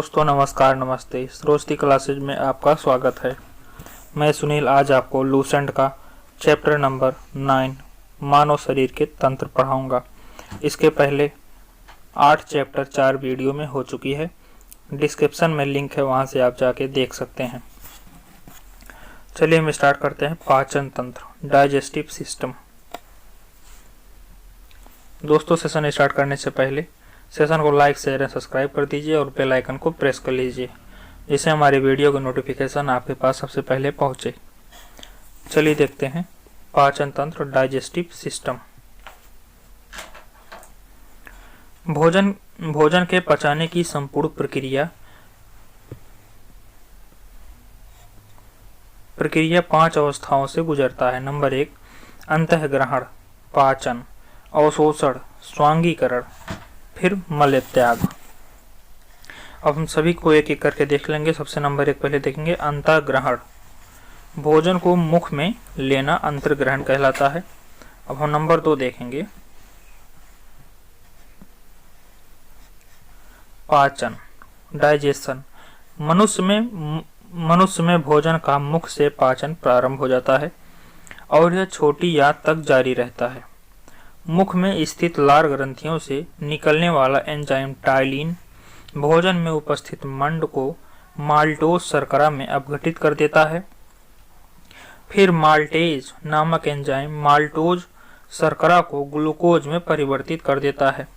दोस्तों नमस्कार नमस्ते। सरोस्ती क्लासेज में आपका स्वागत है। मैं सुनील आज आपको लूसेंट का चैप्टर नंबर 9 मानव शरीर के तंत्र पढ़ाऊंगा। इसके पहले 8 चैप्टर 4 वीडियो में हो चुकी है। डिस्क्रिप्शन में लिंक है, वहां से आप जाके देख सकते हैं। चलिए हम स्टार्ट करते हैं। पाचन तंत्र, डाइजेस्टिव सिस्टम। दोस्तों सेशन स्टार्ट करने से पहले सेशन को लाइक शेयर एंड सब्सक्राइब कर दीजिए और बेल आइकन को प्रेस कर लीजिए, जिससे हमारे वीडियो की नोटिफिकेशन आपके पास सबसे पहले पहुंचे। चलिए देखते हैं पाचन तंत्र, डाइजेस्टिव सिस्टम। भोजन के पचाने की संपूर्ण प्रक्रिया 5 अवस्थाओं से गुजरता है। नंबर 1 अंतःग्रहण, पाचन, अवशोषण, स्वांगीकरण, फिर मल त्याग। अब हम सभी को एक एक करके देख लेंगे। सबसे नंबर 1 पहले देखेंगे अंतःग्रहण। भोजन को मुख में लेना अंतर्ग्रहण कहलाता है। अब हम नंबर 2 देखेंगे पाचन, डाइजेशन। मनुष्य में भोजन का मुख से पाचन प्रारंभ हो जाता है और यह छोटी याद तक जारी रहता है। मुख में स्थित लार ग्रंथियों से निकलने वाला एंजाइम टाइलिन भोजन में उपस्थित मंड को माल्टोज शर्करा में अपघटित कर देता है। फिर माल्टेज नामक एंजाइम माल्टोज शर्करा को ग्लूकोज में परिवर्तित कर देता है।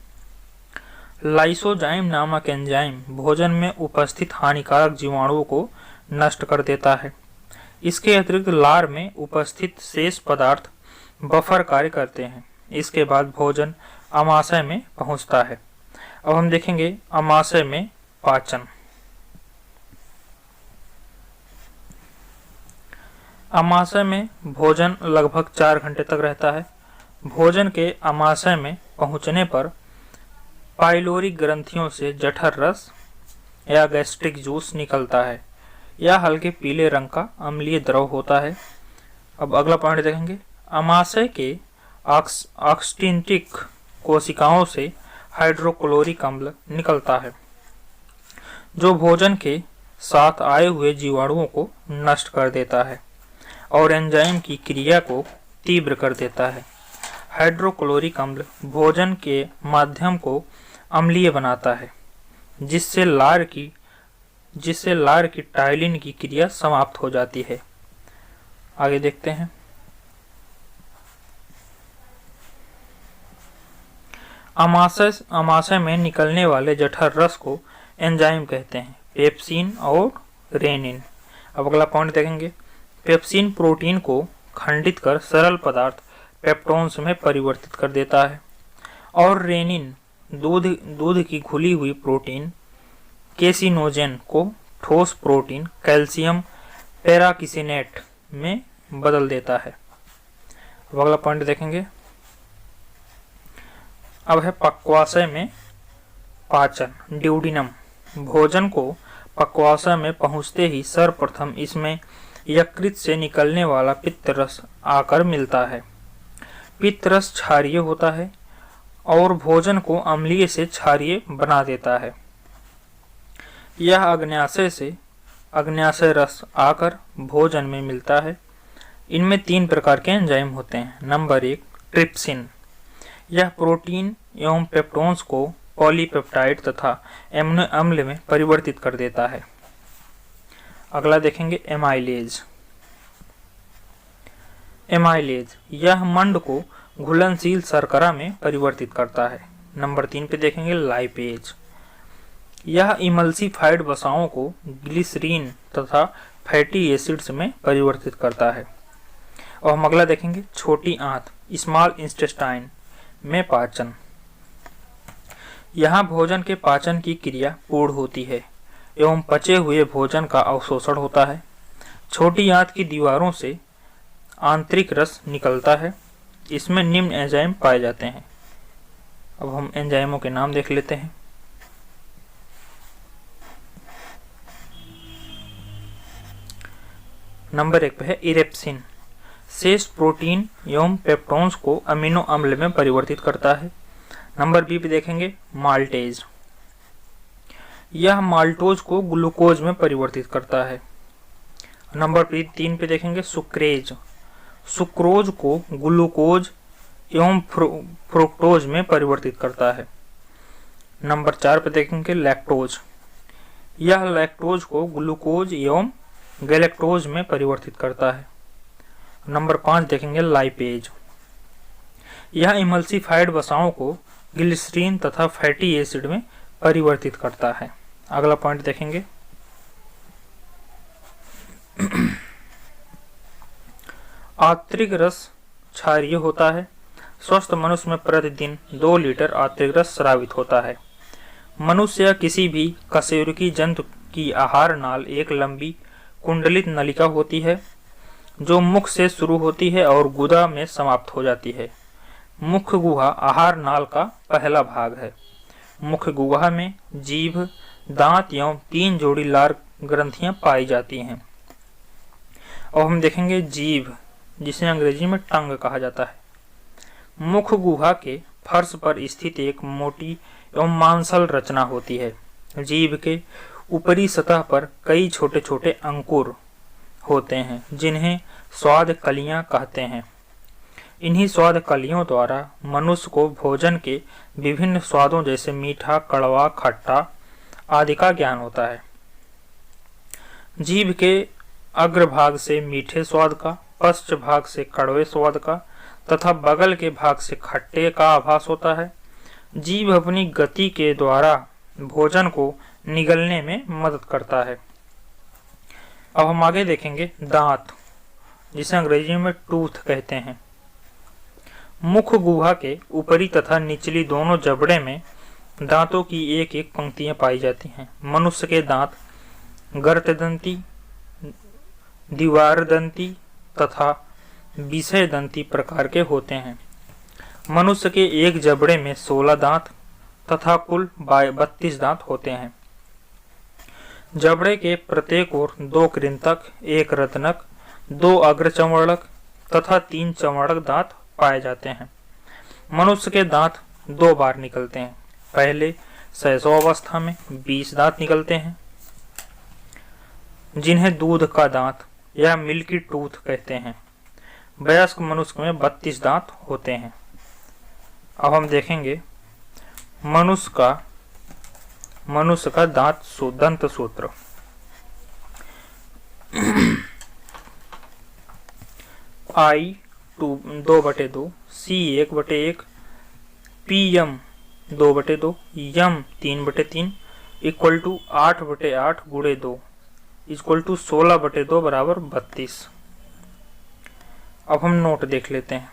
लाइसोजाइम नामक एंजाइम भोजन में उपस्थित हानिकारक जीवाणुओं को नष्ट कर देता है। इसके अतिरिक्त लार में उपस्थित शेष पदार्थ बफर कार्य करते हैं। इसके बाद भोजन अमाशय में पहुंचता है। अब हम देखेंगे अमाशय में पाचन। अमाशय में भोजन लगभग 4 घंटे तक रहता है। भोजन के अमाशय में पहुंचने पर पाइलोरी ग्रंथियों से जठर रस या गैस्ट्रिक जूस निकलता है। यह हल्के पीले रंग का अम्लीय द्रव होता है। अब अगला पॉइंट देखेंगे। अमाशय के ऑक्सटिंटिक कोशिकाओं से हाइड्रोक्लोरिक अम्ल निकलता है, जो भोजन के साथ आए हुए जीवाणुओं को नष्ट कर देता है और एंजाइम की क्रिया को तीव्र कर देता है। हाइड्रोक्लोरिक अम्ल भोजन के माध्यम को अम्लीय बनाता है, जिससे लार की टाइलिन की क्रिया समाप्त हो जाती है। आगे देखते हैं। अमाशय में निकलने वाले जठर रस को एंजाइम कहते हैं, पेप्सिन और रेनिन। अब अगला पॉइंट देखेंगे। पेप्सिन प्रोटीन को खंडित कर सरल पदार्थ पेप्टोन्स में परिवर्तित कर देता है और रेनिन दूध की घुली हुई प्रोटीन केसिनोजेन को ठोस प्रोटीन कैल्शियम पेराकिसिनेट में बदल देता है। अब अगला पॉइंट देखेंगे। अब है पक्वाशय में पाचन, ड्यूडिनम। भोजन को पक्वाशय में पहुंचते ही सर्वप्रथम इसमें यकृत से निकलने वाला पित्त रस आकर मिलता है। पित्त रस क्षारीय होता है और भोजन को अम्लीय से क्षारीय बना देता है। यह अग्न्याशय रस आकर भोजन में मिलता है। इनमें 3 प्रकार के एंजाइम होते हैं। Number 1 trypsin. यह प्रोटीन एवं पेप्टोन्स को पॉलीपेप्टाइड तथा एमिनो अम्ल में परिवर्तित कर देता है। अगला देखेंगे एमाइलेज। यह मंड को घुलनशील शर्करा में परिवर्तित करता है। नंबर 3 पे देखेंगे लाइपेज। यह इमल्सिफाइड वसाओं को ग्लिसरीन तथा फैटी एसिड्स में परिवर्तित करता है। और हम अगला देखेंगे छोटी आंत, स्मॉल इंटेस्टाइन में पाचन। यहाँ भोजन के पाचन की क्रिया पूर्ण होती है एवं पचे हुए भोजन का अवशोषण होता है। छोटी आंत की दीवारों से आंतरिक रस निकलता है। इसमें निम्न एंजाइम पाए जाते हैं। अब हम एंजाइमों के नाम देख लेते हैं। नंबर 1 पे है इरेप्सिन। शेष प्रोटीन एवं पेप्टोन्स को अमीनो अम्ल में परिवर्तित करता है। नंबर बी पे देखेंगे माल्टेज। यह माल्टोज को ग्लूकोज में परिवर्तित करता है। नंबर 3 पे देखेंगे सुक्रेज। सुक्रोज को ग्लूकोज एवं फ्रुक्टोज में परिवर्तित करता है। नंबर 4 पे देखेंगे लैक्टोज। यह लैक्टोज को ग्लूकोज एवं गैलेक्टोज में परिवर्तित करता है। नंबर 5 देखेंगे लाइपेज। यह इमल्सिफाइड वसाओं को ग्लिसरीन तथा फैटी एसिड में परिवर्तित करता है। अगला पॉइंट देखेंगे आंतरिक रस क्षारीय होता है। स्वस्थ मनुष्य में प्रतिदिन 2 लीटर आंतरिक रस स्रावित होता है। मनुष्य या किसी भी कशेरुकी जंतु की आहार नाल एक लंबी कुंडलित नलिका होती है जो मुख से शुरू होती है और गुदा में समाप्त हो जाती है। मुख गुहा आहार नाल का पहला भाग है। मुख गुहा में जीभ, दांत एवं 3 जोड़ी लार ग्रंथियां पाई जाती हैं। और हम देखेंगे जीभ, जिसे अंग्रेजी में टंग कहा जाता है। मुख गुहा के फर्श पर स्थित एक मोटी एवं मांसल रचना होती है। जीभ के ऊपरी सतह पर कई छोटे छोटे अंकुर होते हैं जिन्हें स्वाद कलियां कहते हैं। इन्हीं स्वाद कलियों द्वारा मनुष्य को भोजन के विभिन्न स्वादों जैसे मीठा, कड़वा, खट्टा आदि का ज्ञान होता है। जीभ के अग्रभाग से मीठे स्वाद का, पश्च भाग से कड़वे स्वाद का तथा बगल के भाग से खट्टे का आभास होता है। जीभ अपनी गति के द्वारा भोजन को निगलने में मदद करता है। अब हम आगे देखेंगे दांत, जिसे अंग्रेजी में टूथ कहते हैं। मुख गुहा के ऊपरी तथा निचली दोनों जबड़े में दांतों की एक एक पंक्तियां पाई जाती हैं। मनुष्य के दांत गर्तदंती, द्विवारदंती तथा विषयदंती प्रकार के होते हैं। मनुष्य के एक जबड़े में 16 दांत तथा कुल 32 दांत होते हैं। जबड़े के प्रत्येक ओर 2 कृंतक, 1 रत्नक, 2 अग्रचर्मणक तथा 3 चर्मणक दांत पाए जाते हैं। मनुष्य के दांत 2 बार निकलते हैं। पहले शैशवावस्था में 20 दांत निकलते हैं जिन्हें दूध का दांत या मिल्की टूथ कहते हैं। वयस्क मनुष्य में 32 दांत होते हैं। अब हम देखेंगे मनुष्य का दंत सूत्र। I 2/2, C 1/1, PM 2/2, M 3/3 equal to 8/8 गुणे 2 इक्वल टू 16/2 बराबर 32। अब हम नोट देख लेते हैं।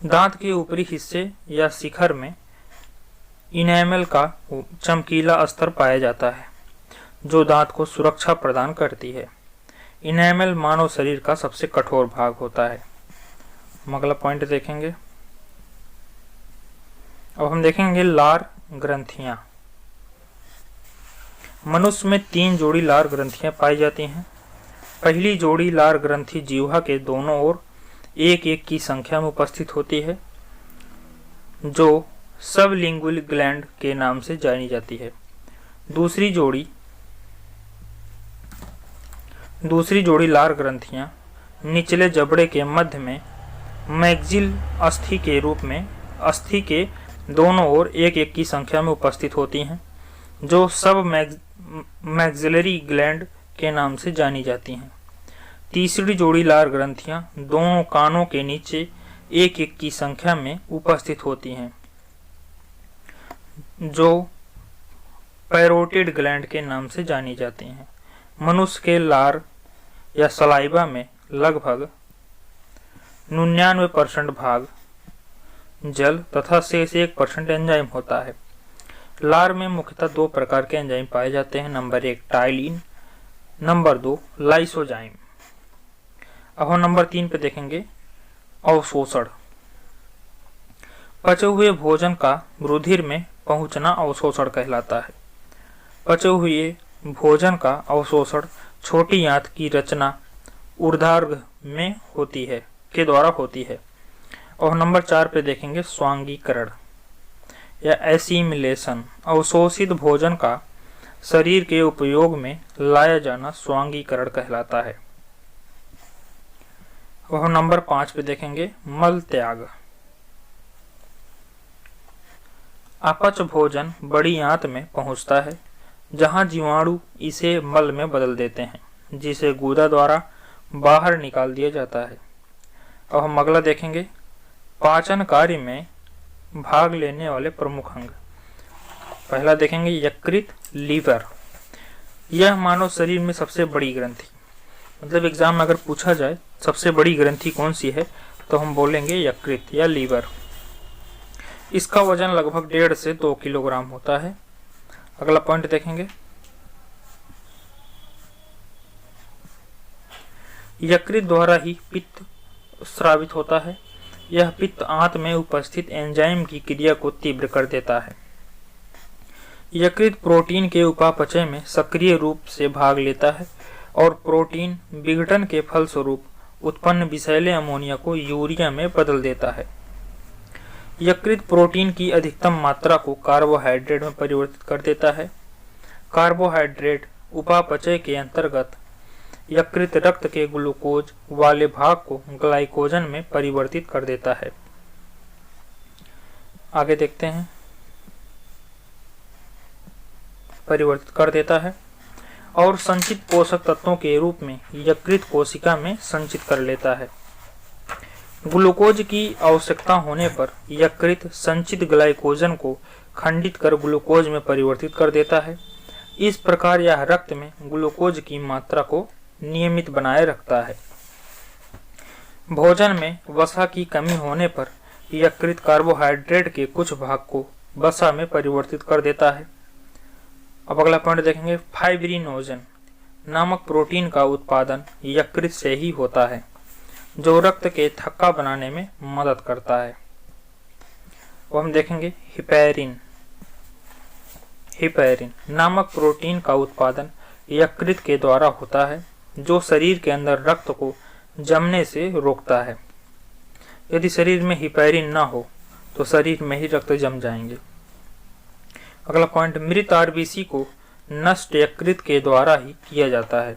दांत के ऊपरी हिस्से या शिखर में इनेमल का चमकीला स्तर पाया जाता है जो दांत को सुरक्षा प्रदान करती है। इनेमल मानव शरीर का सबसे कठोर भाग होता है। हम अगला पॉइंट देखेंगे। अब हम देखेंगे लार ग्रंथियां। मनुष्य में 3 जोड़ी लार ग्रंथियां पाई जाती हैं। पहली जोड़ी लार ग्रंथि जीवा के दोनों ओर 1-1 की संख्या में उपस्थित होती है जो सबलिंगुअल ग्लैंड के नाम से जानी जाती है। दूसरी जोड़ी लार ग्रंथियां निचले जबड़े के मध्य में मैग्जिल अस्थि के रूप में अस्थि के दोनों ओर 1-1 की संख्या में उपस्थित होती हैं जो सब मैग्जिलरी ग्लैंड के नाम से जानी जाती हैं। तीसरी जोड़ी लार ग्रंथियां दोनों कानों के नीचे 1-1 की संख्या में उपस्थित होती हैं जो पैरोटिड ग्लैंड के नाम से जानी जाती हैं। मनुष्य के लार या सलाइवा में लगभग 99% भाग जल तथा शेष 1% एंजाइम होता है। लार में मुख्यतः 2 प्रकार के एंजाइम पाए जाते हैं। Number 1 ptyalin, number 2 lysozyme. अब हम नंबर 3 पे देखेंगे अवशोषण। पचे हुए भोजन का रुधिर में पहुंचना अवशोषण कहलाता है। पचे हुए भोजन का अवशोषण छोटी आंत की रचना ऊर्ध्वार्ध में के द्वारा होती है। और नंबर 4 पे देखेंगे स्वांगीकरण। या एसिमिलेशन अवशोषित भोजन का शरीर के उपयोग में लाया जाना स्वांगीकरण कहलाता है। वह नंबर 5 पे देखेंगे मल त्याग। अपच भोजन बड़ी आंत में पहुंचता है जहां जीवाणु इसे मल में बदल देते हैं, जिसे गुदा द्वारा बाहर निकाल दिया जाता है। अब हम अगला देखेंगे पाचन कार्य में भाग लेने वाले प्रमुख अंग। पहला देखेंगे यकृत, लीवर। यह मानव शरीर में सबसे बड़ी ग्रंथि, मतलब एग्जाम में अगर पूछा जाए सबसे बड़ी ग्रंथि कौन सी है तो हम बोलेंगे यकृत या लीवर। इसका वजन लगभग 1.5 से 2 किलोग्राम होता है। अगला पॉइंट देखेंगे यकृत द्वारा ही पित्त स्रावित होता है। यह पित्त आंत में उपस्थित एंजाइम की क्रिया को तीव्र कर देता है। यकृत प्रोटीन के उपापचय में सक्रिय रूप से भाग लेता है और प्रोटीन विघटन के फलस्वरूप उत्पन्न विषैले अमोनिया को यूरिया में बदल देता है। यकृत प्रोटीन की अधिकतम मात्रा को कार्बोहाइड्रेट में परिवर्तित कर देता है। कार्बोहाइड्रेट उपापचय के अंतर्गत यकृत रक्त के ग्लूकोज वाले भाग को ग्लाइकोजन में परिवर्तित कर देता है। आगे देखते हैं, परिवर्तित कर देता है और संचित पोषक तत्वों के रूप में यकृत कोशिका में संचित कर लेता है। ग्लूकोज की आवश्यकता होने पर यकृत संचित ग्लाइकोजन को खंडित कर ग्लूकोज में परिवर्तित कर देता है। इस प्रकार यह रक्त में ग्लूकोज की मात्रा को नियमित बनाए रखता है। भोजन में वसा की कमी होने पर यकृत कार्बोहाइड्रेट के कुछ भाग को वसा में परिवर्तित कर देता है। अब अगला पॉइंट देखेंगे फाइब्रिनोजन नामक प्रोटीन का उत्पादन यकृत से ही होता है, जो रक्त के थक्का बनाने में मदद करता है। वो हम देखेंगे हिपैरिन नामक प्रोटीन का उत्पादन यकृत के द्वारा होता है, जो शरीर के अंदर रक्त को जमने से रोकता है। यदि शरीर में हिपैरिन ना हो तो शरीर में ही रक्त जम जाएंगे। अगला पॉइंट मृत आरबीसी को नष्ट यकृत के द्वारा ही किया जाता है।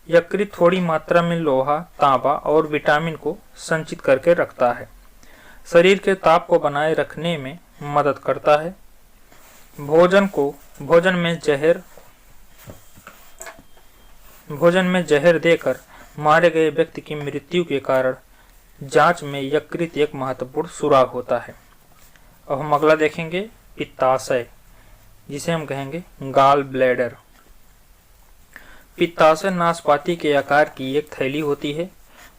यकृत थोड़ी मात्रा में लोहा, तांबा और विटामिन को संचित करके रखता है। शरीर के ताप को बनाए रखने में मदद करता है। भोजन में जहर देकर मारे गए व्यक्ति की मृत्यु के कारण जांच में यकृत एक महत्वपूर्ण सुराग होता है। अब हम अगला देखेंगे पित्ताशय, जिसे हम कहेंगे गाल ब्लैडर। पित्ताशय नाशपाती के आकार की एक थैली होती है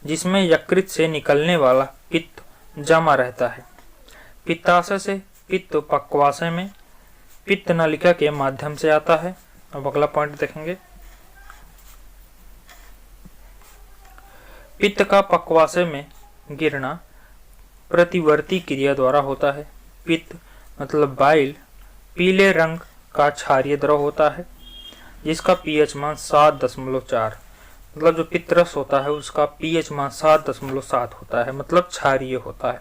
जिसमें यकृत से निकलने वाला पित्त जमा रहता है। पित्ताशय से पित्त पक्वाशय में पित्त नलिका के माध्यम से आता है। अब अगला पॉइंट देखेंगे पित्त का पक्वाशय में गिरना प्रतिवर्ती क्रिया द्वारा होता है। पित्त मतलब बाइल पीले रंग का क्षारीय द्रव होता है जिसका पीएच मान 7.4, मतलब जो पित्त रस होता है उसका पीएच मान 7.7 होता है, मतलब क्षारीय होता है।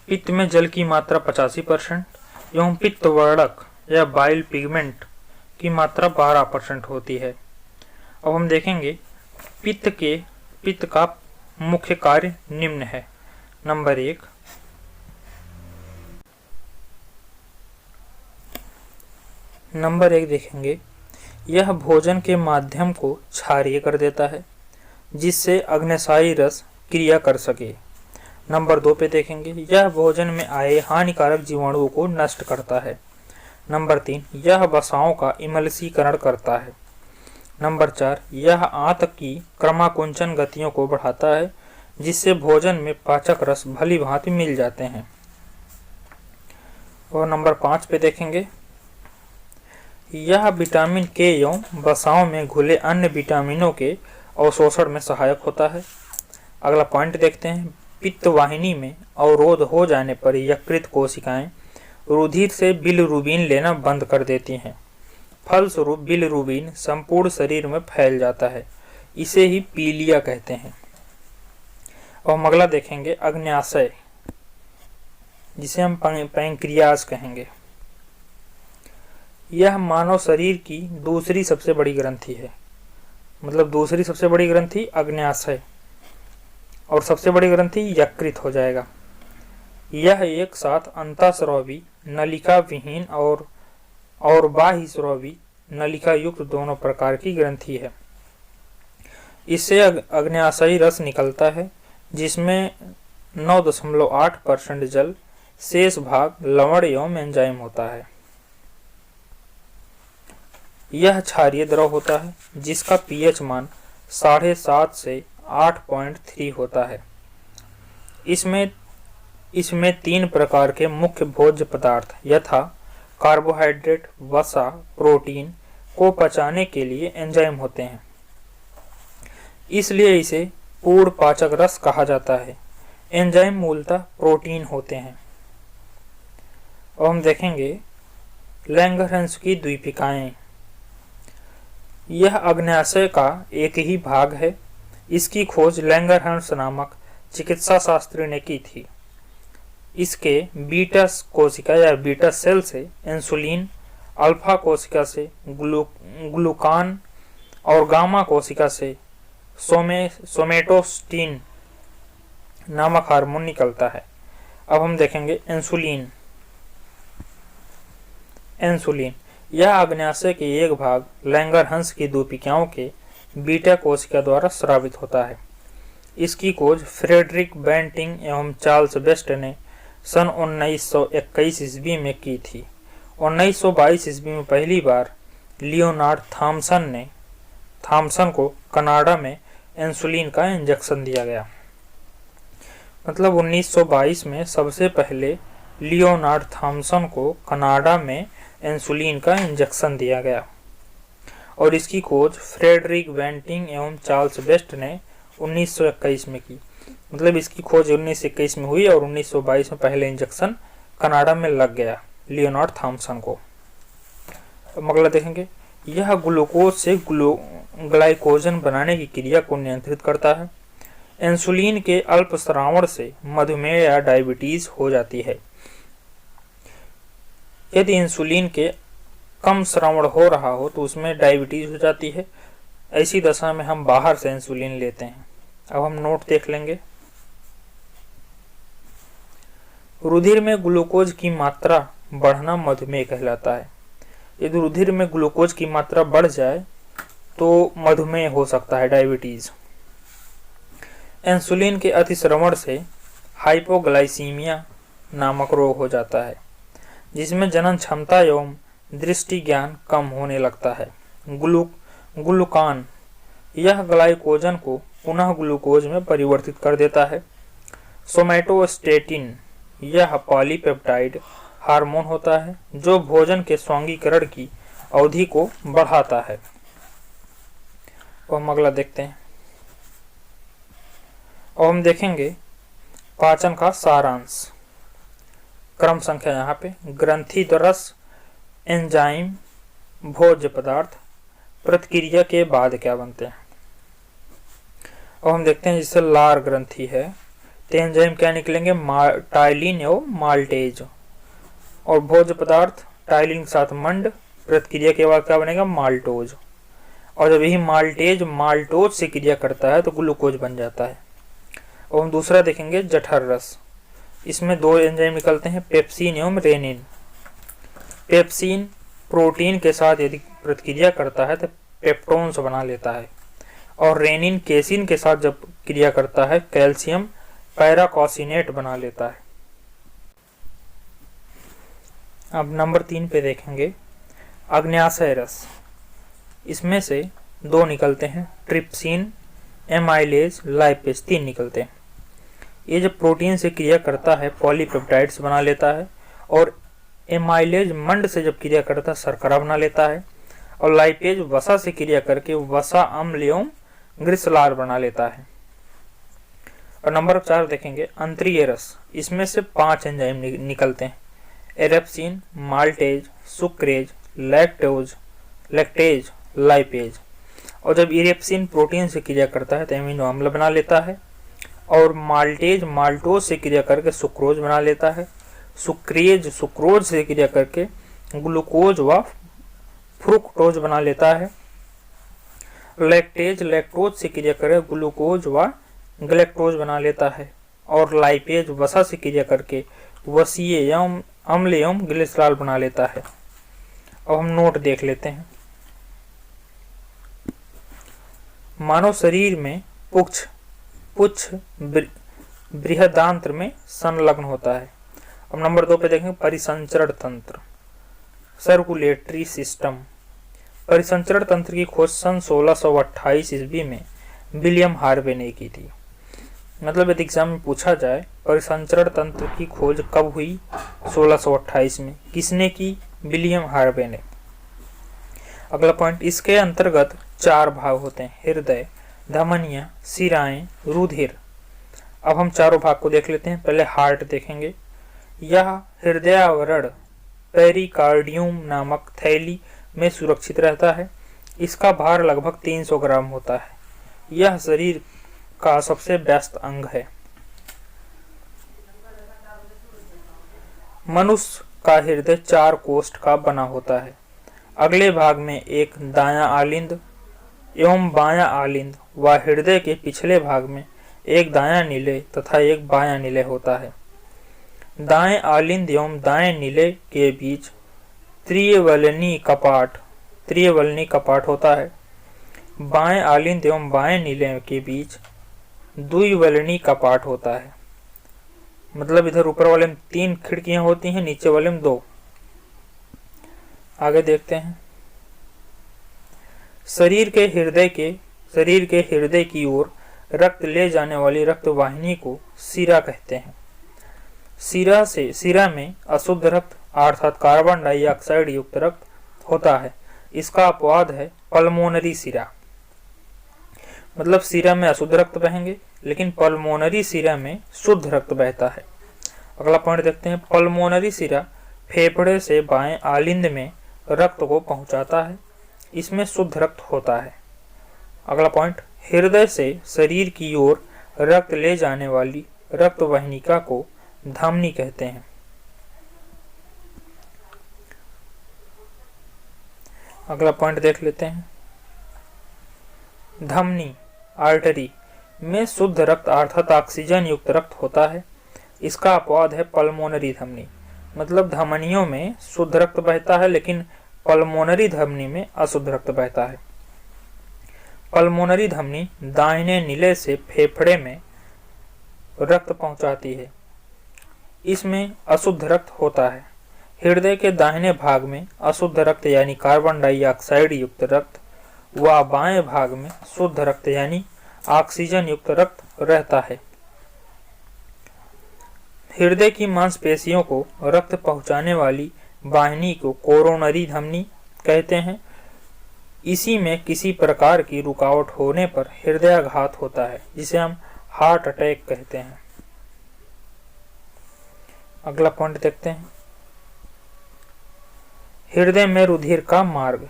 पित्त में जल की मात्रा 85% एवं पित्त वर्णक या बाइल पिगमेंट की मात्रा 12% होती है। अब हम देखेंगे पित्त का मुख्य कार्य निम्न है। नंबर 1 देखेंगे, यह भोजन के माध्यम को क्षारीय कर देता है जिससे अग्न्याशयी रस क्रिया कर सके। नंबर 2 पे देखेंगे, यह भोजन में आए हानिकारक जीवाणुओं को नष्ट करता है। नंबर 3, यह वसाओं का इमल्सीकरण करता है। नंबर 4, यह आंत की क्रमाकुंचन गतियों को बढ़ाता है जिससे भोजन में पाचक रस भली भांति मिल जाते हैं। और नंबर 5 पे देखेंगे, यह विटामिन के एवं वसाओं में घुले अन्य विटामिनों के अवशोषण में सहायक होता है। अगला पॉइंट देखते हैं, पित्त वाहिनी में अवरोध हो जाने पर यकृत कोशिकाएं रुधिर से बिलिरुबिन लेना बंद कर देती हैं। फलस्वरूप बिलिरुबिन संपूर्ण शरीर में फैल जाता है, इसे ही पीलिया कहते हैं। और हम अगला देखेंगे अग्न्याशय। जिसे हम पैंक्रियाज कहेंगे। यह मानव शरीर की दूसरी सबसे बड़ी ग्रंथि है, मतलब दूसरी सबसे बड़ी ग्रंथि अग्न्याशय और सबसे बड़ी ग्रंथि यकृत हो जाएगा। यह एक साथ अंतःस्रावी नलिका विहीन और बाह्य स्रावी नलिका युक्त दोनों प्रकार की ग्रंथि है। इससे अग्न्याशयी रस निकलता है, जिसमें 9.8% जल, शेष भाग लवण एवं एंजाइम होता है। यह क्षारीय द्रव होता है, जिसका पीएच मान 7.5 से 8.3 होता है। इसमें 3 प्रकार के मुख्य भोज्य पदार्थ यथा कार्बोहाइड्रेट, वसा, प्रोटीन को पचाने के लिए एंजाइम होते हैं, इसलिए इसे पूर्ण पाचक रस कहा जाता है। एंजाइम मूलतः प्रोटीन होते हैं। और हम देखेंगे लैंगरहंस की द्वीपिकाएं। यह अग्न्याशय का एक ही भाग है। इसकी खोज लैंगरहंस नामक चिकित्सा शास्त्री ने की थी। इसके बीटा कोशिका या बीटा सेल से इंसुलिन, अल्फा कोशिका से ग्लूकान और गामा कोशिका से सोमेटोस्टिन नामक हार्मोन निकलता है। अब हम देखेंगे इंसुलिन। यह अग्न्याशय के एक भाग लैंगरहंस की द्वीपिकाओं के बीटा कोशिका द्वारा स्रावित होता है। इसकी खोज फ्रेडरिक बेंटिंग एवं चार्ल्स बेस्ट ने सन 1921 ईस्वी में की थी। 1922 ईस्वी में पहली बार लियोनार्ड थॉमसन को कनाडा में इंसुलिन का इंजेक्शन दिया गया। मतलब 1922 में सबसे पहले लियोनार्ड थॉमसन को कनाडा में इंसुलिन का इंजेक्शन दिया गया और इसकी खोज फ्रेडरिक बेंटिंग एवं चार्ल्स बेस्ट ने 1921 में की। मतलब इसकी खोज 1921 में हुई और 1922 में पहले इंजेक्शन कनाडा में लग गया लियोनार्ड थॉमसन को। अगला देखेंगे, यह ग्लूकोज से ग्लाइकोजन बनाने की क्रिया को नियंत्रित करता है। इंसुलिन के अल्प श्रावण से मधुमेह या डायबिटीज हो जाती है। यदि इंसुलिन के कम श्रावण हो रहा हो तो उसमें डायबिटीज हो जाती है। ऐसी दशा में हम बाहर से इंसुलिन लेते हैं। अब हम नोट देख लेंगे। रुधिर में ग्लूकोज की मात्रा बढ़ना मधुमेह कहलाता है। यदि रुधिर में ग्लूकोज की मात्रा बढ़ जाए तो मधुमेह हो सकता है, डायबिटीज। इंसुलिन के अतिश्रवण से हाइपोग्लाइसीमिया नामक रोग हो जाता है, जिसमें जनन क्षमता एवं दृष्टि ज्ञान कम होने लगता है। ग्लूकान यह ग्लाइकोजन को पुनः ग्लूकोज में परिवर्तित कर देता है। सोमैटोस्टेटिन यह पॉलीपेप्टाइड हार्मोन होता है जो भोजन के स्वांगीकरण की अवधि को बढ़ाता है। और हम अगला देखते हैं और हम देखेंगे पाचन का सारांश। क्रम संख्या यहाँ पे ग्रंथि रस, एंजाइम, भोज्य पदार्थ, प्रतिक्रिया के बाद क्या बनते हैं। और हम देखते हैं जैसे लार ग्रंथि है तो एंजाइम क्या निकलेंगे, टाइलिन एवं माल्टेज। और भोज्य पदार्थ टाइलिन के साथ मंड, प्रतिक्रिया के बाद क्या बनेगा, माल्टोज। और जब यही माल्टेज माल्टोज से क्रिया करता है तो ग्लूकोज बन जाता है। और हम दूसरा देखेंगे जठर रस। इसमें 2 एंजाइम निकलते हैं, पेप्सिन एवं रेनिन। पेप्सिन प्रोटीन के साथ यदि प्रतिक्रिया करता है तो पेप्टोन्स बना लेता है और रेनिन केसिन के साथ जब क्रिया करता है कैल्शियम पैराकॉसिनेट बना लेता है। अब नंबर 3 पे देखेंगे अग्न्याशय रस। इसमें से 2 निकलते हैं, ट्रिप्सिन, एमाइलेज, लाइपेज, 3 निकलते हैं। ये जब प्रोटीन से क्रिया करता है पॉलीपेप्टाइड्स बना लेता है और एमाइलेज मंड से जब क्रिया करता है शर्करा बना लेता है और लाइपेज वसा से क्रिया करके वसा अम्ल एवं ग्लिसरॉल बना लेता है। और नंबर 4 देखेंगे अंतरीय रस। इसमें से 5 एंजाइम निकलते हैं, एरेप्सिन, माल्टेज, सुक्रेज, लैक्टेज, लाइपेज। और जब इरेप्सिन प्रोटीन से क्रिया करता है तो एमिनो अम्ल बना लेता है और माल्टेज माल्टोज से क्रिया करके सुक्रोज बना लेता है। सुक्रोज से क्रिया करके ग्लूकोज व फ्रुक्टोज बना लेता है। लैक्टेज लैक्टोज से क्रिया कर ग्लूकोज व ग्लैक्टोज बना लेता है। और लाइपेज वसा से क्रिया करके वसीय एवं अम्ल एवं ग्लिसरॉल बना लेता है। अब हम नोट देख लेते हैं। मानव शरीर में पुच्छ बृहदांत्र में संलग्न होता है। अब नंबर 2 पे देखेंगे परिसंचरण तंत्र, सर्कुलेटरी सिस्टम। परिसंचरण तंत्र की खोज सन 1628 ईस्वी में विलियम हार्वे ने की थी। मतलब यदि एग्जाम में पूछा जाए परिसंचरण तंत्र की खोज कब हुई, 1628 में। किसने की? विलियम हार्वे ने। अगला पॉइंट, इसके अंतर्गत 4 भाग होते हैं, हृदय, धमनियां, शिराएं, रुधिर। अब हम चारों भाग को देख लेते हैं। पहले हार्ट देखेंगे। यह हृदयावरण पेरिकार्डियम नामक थैली में सुरक्षित रहता है। इसका भार लगभग 300 ग्राम होता है। यह शरीर का सबसे व्यस्त अंग है। मनुष्य का हृदय 4 कोष्ठ का बना होता है। अगले भाग में एक दायां आलिंद एवं बायां आलिंद व हृदय के पिछले भाग में एक दायां निलय तथा एक बायां निलय होता है। दाएं आलिंद एवं दाएं निलय के बीच त्रिवलनी कपाट होता है। बाएं आलिंद एवं बाएं निलय के बीच द्विवलनी कपाट होता है। मतलब इधर ऊपर वाले में 3 खिड़कियां होती हैं, नीचे वाले में 2। आगे देखते हैं। शरीर के हृदय की ओर रक्त ले जाने वाली रक्त वाहिनी को शिरा कहते हैं। शिरा में अशुद्ध रक्त अर्थात कार्बन डाइऑक्साइड युक्त रक्त होता है। इसका अपवाद है पल्मोनरी शिरा। मतलब शिरा में अशुद्ध रक्त बहेंगे, लेकिन पल्मोनरी शिरा में शुद्ध रक्त बहता है। अगला पॉइंट देखते हैं। पल्मोनरी शिरा फेफड़े से बाएं आलिंद में रक्त को पहुंचाता है। इसमें शुद्ध रक्त होता है। अगला पॉइंट, हृदय से शरीर की ओर रक्त ले जाने वाली रक्त वाहिनिका को धमनी कहते हैं। अगला पॉइंट देख लेते हैं। धमनी आर्टरी में शुद्ध रक्त अर्थात ऑक्सीजन युक्त रक्त होता है। इसका अपवाद है पल्मोनरी धमनी। मतलब धमनियों में शुद्ध रक्त बहता है, लेकिन पल्मोनरी धमनी में अशुद्ध रक्त बहता है। पल्मोनरी धमनी दाहिने निलय से फेफड़े में रक्त पहुंचाती है। इसमें अशुद्ध रक्त होता है। हृदय के दाहिने भाग में अशुद्ध रक्त यानी कार्बन डाइऑक्साइड युक्त रक्त व बाएं भाग में शुद्ध रक्त यानी ऑक्सीजन युक्त रक्त रहता है। हृदय की मांसपेशियों को रक्त पहुंचाने वाली वाहिनी को कोरोनरी धमनी कहते हैं। इसी में किसी प्रकार की रुकावट होने पर हृदयाघात होता है, जिसे हम हार्ट अटैक कहते हैं। अगला पॉइंट देखते हैं। हृदय में रुधिर का मार्ग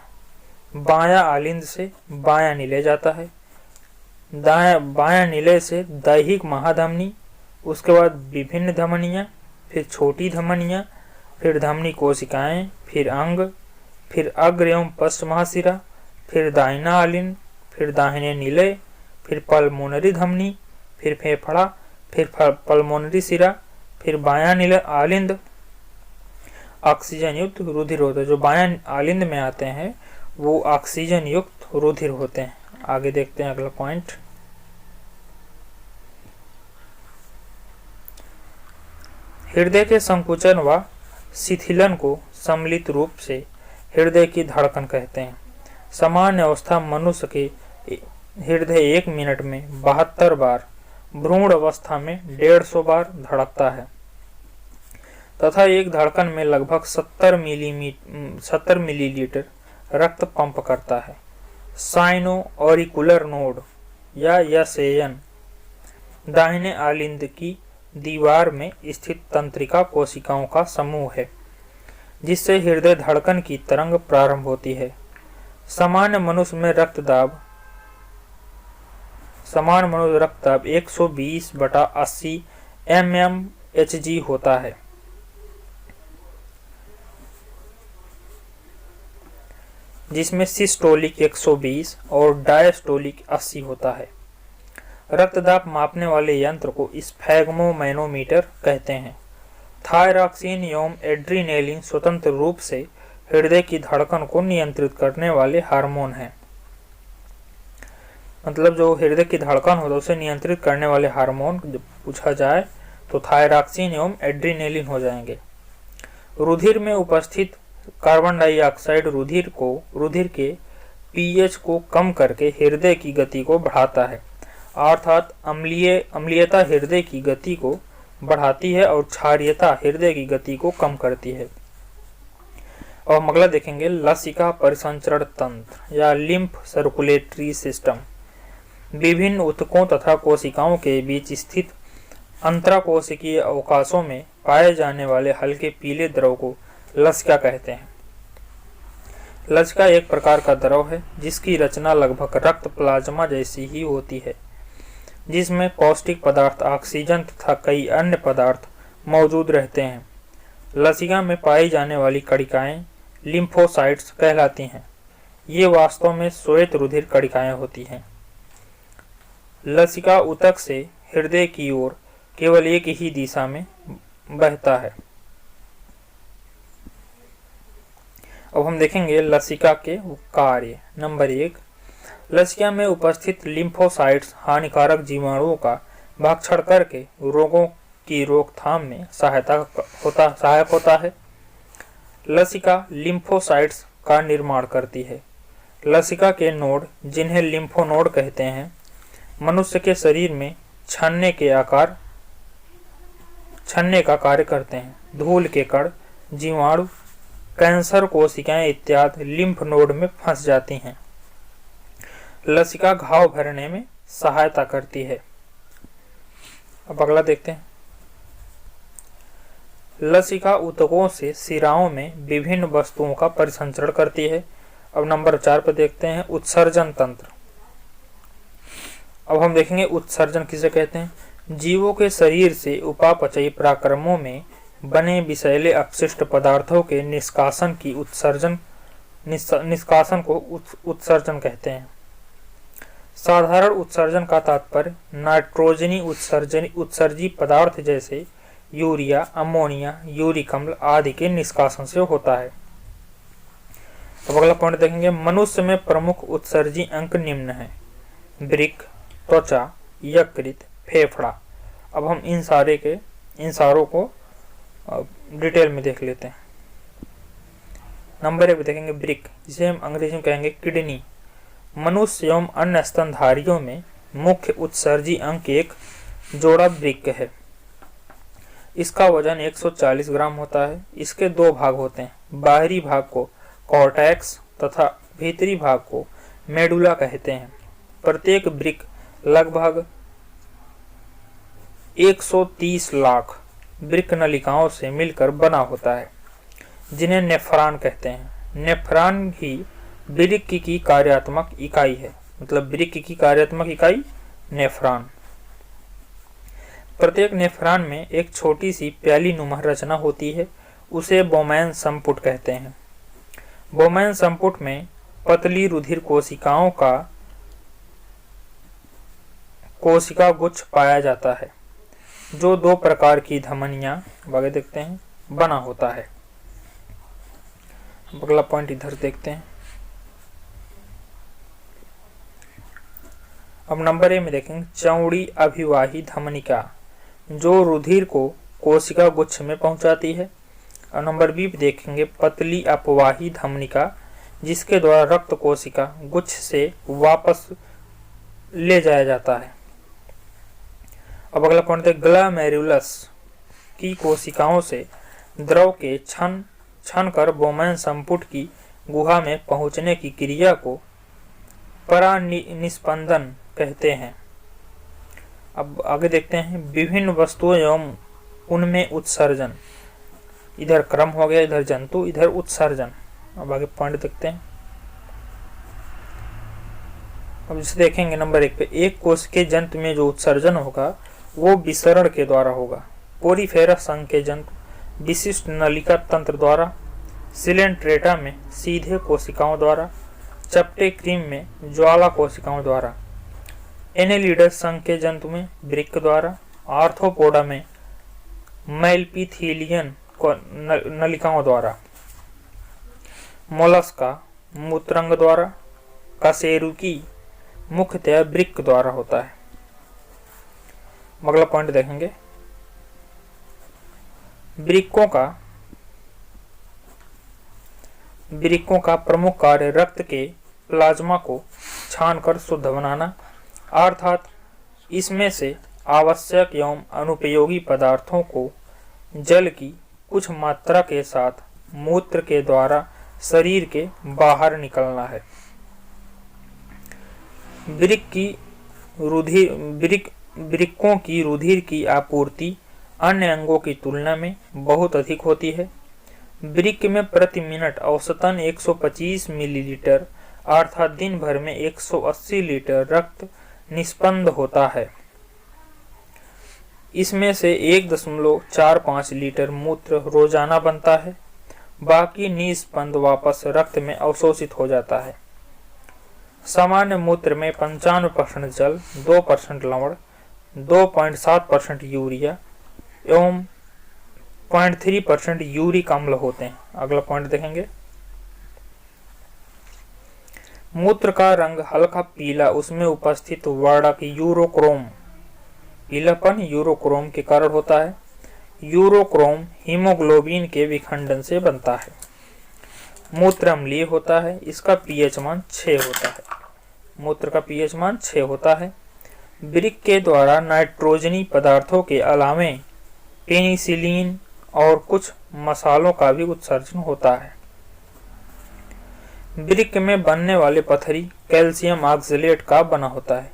बायां आलिंद से बायां निलय जाता है। बायां निलय से दैहिक महाधमनी, उसके बाद विभिन्न धमनियां, फिर छोटी धमनियां, फिर धमनी कोशिकाएं, फिर अंग, फिर अग्र एवं पश्च महाशिरा, फिर दाहिना आलिंद, फिर दाहिने निलय, फिर पल्मोनरी धमनी, फिर फेफड़ा, फिर पल्मोनरी शिरा, फिर बायां निलय आलिंद। ऑक्सीजन युक्त रुधिर होता है। जो बायां आलिंद में आते हैं वो ऑक्सीजन युक्त रुधिर होते हैं। आगे देखते हैं अगला पॉइंट। हृदय के संकुचन व शिथिलन को सम्मिलित रूप से हृदय की धड़कन कहते हैं। सामान्य अवस्था मनुष्य के हृदय 1 मिनट में 72 बार, भ्रूण अवस्था में 150 बार धड़कता है तथा एक धड़कन में लगभग 70 मिलीलीटर रक्त पंप करता है। साइनो ऑरिकुलर नोड या यसेयन दाहिने आलिंद की दीवार में स्थित तंत्रिका कोशिकाओं का समूह है, जिससे हृदय धड़कन की तरंग प्रारंभ होती है। सामान्य मनुष्य रक्तदाब 120/80 mmHg होता है। जिसमें सिस्टोलिक 120 और डायस्टोलिक 80 होता है। रक्तदाब मापने वाले यंत्र को स्फैग्मोमैनोमीटर कहते हैं। थायरॉक्सिन एवं एड्रीनेलिन स्वतंत्र रूप से हृदय की धड़कन को नियंत्रित करने वाले हार्मोन हैं। मतलब जो हृदय की धड़कन हो तो उसे नियंत्रित करने वाले हार्मोन जब पूछा जाए तो थायरॉक्सिन एवं एड्रीनेलिन हो जाएंगे। रुधिर में उपस्थित कार्बन डाइऑक्साइड रुधिर के पीएच को कम करके हृदय की गति को बढ़ाता है, अर्थात अम्लीयता हृदय की गति को बढ़ाती है और क्षारीयता हृदय की गति को कम करती है। और हम अगला देखेंगे लसिका परिसंचरण तंत्र या लिम्फ सर्कुलेटरी सिस्टम। विभिन्न ऊतकों तथा कोशिकाओं के बीच स्थित अंतराकोशिकीय अवकाशों में पाए जाने वाले हल्के पीले द्रव को लसिका कहते हैं। लसिका एक प्रकार का द्रव है जिसकी रचना लगभग रक्त प्लाज्मा जैसी ही होती है, जिसमें पौष्टिक पदार्थ, ऑक्सीजन तथा कई अन्य पदार्थ मौजूद रहते हैं। लसिका में पाई जाने वाली कणिकाएं लिम्फोसाइट्स कहलाती हैं। ये वास्तव में श्वेत रुधिर कणिकाएं होती हैं। लसिका ऊतक से हृदय की ओर केवल एक ही दिशा में बहता है। अब हम देखेंगे लसिका के कार्य। नंबर 1, लसिका में उपस्थित लिम्फोसाइट्स हानिकारक जीवाणुओं का भक्षण करके रोगों की रोकथाम में सहायक होता है। लसिका लिम्फोसाइट्स का निर्माण करती है। लसिका के नोड, जिन्हें लिम्फोनोड कहते हैं, मनुष्य के शरीर में छन्ने का कार्य करते हैं। धूल के कण, जीवाणु, कैंसर कोशिकाएं इत्यादि लिम्फ नोड में फंस जाती हैं। लसिका घाव भरने में सहायता करती है। अब अगला देखते हैं। लसिका ऊतकों से शिराओं में विभिन्न वस्तुओं का परिसंचरण करती है। अब नंबर 4 पर देखते हैं उत्सर्जन तंत्र। अब हम देखेंगे उत्सर्जन किसे कहते हैं। जीवों के शरीर से उपापचयी पराक्रमों में बने विषैले अपशिष्ट पदार्थों के निष्कासन को उत्सर्जन कहते हैं। साधारण उत्सर्जन का तात्पर्य नाइट्रोजनी उत्सर्जी पदार्थ जैसे यूरिया, अमोनिया, यूरिक अम्ल आदि के निष्कासन से होता है। अब अगला पॉइंट देखेंगे। मनुष्य में प्रमुख उत्सर्जी अंग निम्न है: वृक्क, त्वचा, यकृत, फेफड़ा। अब हम इन सारों को डिटेल में देख लेते हैं। नंबर 1 देखेंगे वृक्क, जिसे हम अंग्रेजी में कहेंगे किडनी। मनुष्य एवं अन्य स्तनधारियों में मुख्य उत्सर्जी अंग एक जोड़ा वृक्क है। इसका वजन 140 ग्राम होता है। इसके 2 भाग होते हैं, बाहरी भाग को कॉर्टेक्स तथा भीतरी भाग को मेडुला कहते हैं। प्रत्येक वृक्क लगभग 130 लाख वृक्क नलिकाओं से मिलकर बना होता है, जिन्हें नेफ्रॉन कहते हैं। नेफ्रॉन ही वृक्क की कार्यात्मक इकाई है। मतलब वृक्क की कार्यात्मक इकाई नेफ्रॉन। प्रत्येक नेफ्रॉन में एक छोटी सी प्याली नुमा रचना होती है, उसे बोमैन संपुट कहते हैं। बोमैन संपुट में पतली रुधिर कोशिकाओं का कोशिका गुच्छ पाया जाता है, जो 2 प्रकार की धमनियां आगे देखते हैं बना होता है। अगला पॉइंट इधर देखते हैं। अब नंबर 1 में देखेंगे चौड़ी अभिवाही धमनिका, जो रुधिर को कोशिका गुच्छ में पहुंचाती है। और नंबर बी पे देखेंगे पतली अपवाही धमनिका, जिसके द्वारा रक्त कोशिका गुच्छ से वापस ले जाया जाता है। अब अगला पॉइंट है ग्लोमेरुलस की कोशिकाओं से द्रव के छन कर बोमैन संपुट की गुहा में पहुंचने की क्रिया को परानिस्पंदन कहते हैं। अब आगे देखते हैं विभिन्न वस्तुओं एवं उनमें उत्सर्जन। इधर क्रम हो गया, इधर जंतु, इधर उत्सर्जन। अब आगे पॉइंट देखते हैं। अब जैसे देखेंगे नंबर 1 पे, एक कोश के जंतु में जो उत्सर्जन होगा वो विसरण के द्वारा होगा। पोरीफेरस संघ के जंतु विशिष्ट नलिका तंत्र द्वारा, सिलेंट्रेटा में सीधे कोशिकाओं द्वारा, चपटे क्रीम में ज्वाला कोशिकाओं द्वारा, एनेलिडस संघ के जंतु में वृक्क द्वारा, आर्थ्रोपोडा में मैलपीथिलियन नलिकाओं द्वारा, मोलस्का मूत्रांग द्वारा, कशेरुकी मुख्यतः वृक्क द्वारा होता है। अगला पॉइंट देखेंगे, वृक्कों का प्रमुख कार्य रक्त के प्लाज्मा को छानकर शुद्ध बनाना, अर्थात इसमें से आवश्यक एवं अनुपयोगी पदार्थों को जल की कुछ मात्रा के साथ मूत्र के द्वारा शरीर के बाहर निकलना है। वृक्कों की रुधिर की आपूर्ति अन्य अंगों की तुलना में बहुत अधिक होती है। वृक्क में प्रति मिनट औसतन 125 मिलीलीटर अर्थात दिन भर में 180 लीटर रक्त निष्पन्द होता है। इसमें से 1.45 लीटर मूत्र रोजाना बनता है, बाकी निष्पन्द वापस रक्त में अवशोषित हो जाता है। सामान्य मूत्र में 95% जल, 2% लवण, 2.7% यूरिया एवं 0.3% यूरिक अम्ल होते हैं। अगला पॉइंट देखेंगे, मूत्र का रंग हल्का पीला उसमें उपस्थित वर्णक यूरोक्रोम, पीलापन यूरोक्रोम के कारण होता है। यूरोक्रोम हीमोग्लोबिन के विखंडन से बनता है। मूत्र अम्लीय होता है, इसका पीएच मान 6 होता है। मूत्र का पीएच मान 6 होता है। वृक्क के द्वारा नाइट्रोजनी पदार्थों के अलावे पेनिसिलिन और कुछ मसालों का भी उत्सर्जन होता है। वृक्क में बनने वाले पथरी कैल्शियम ऑक्सलेट का बना होता है।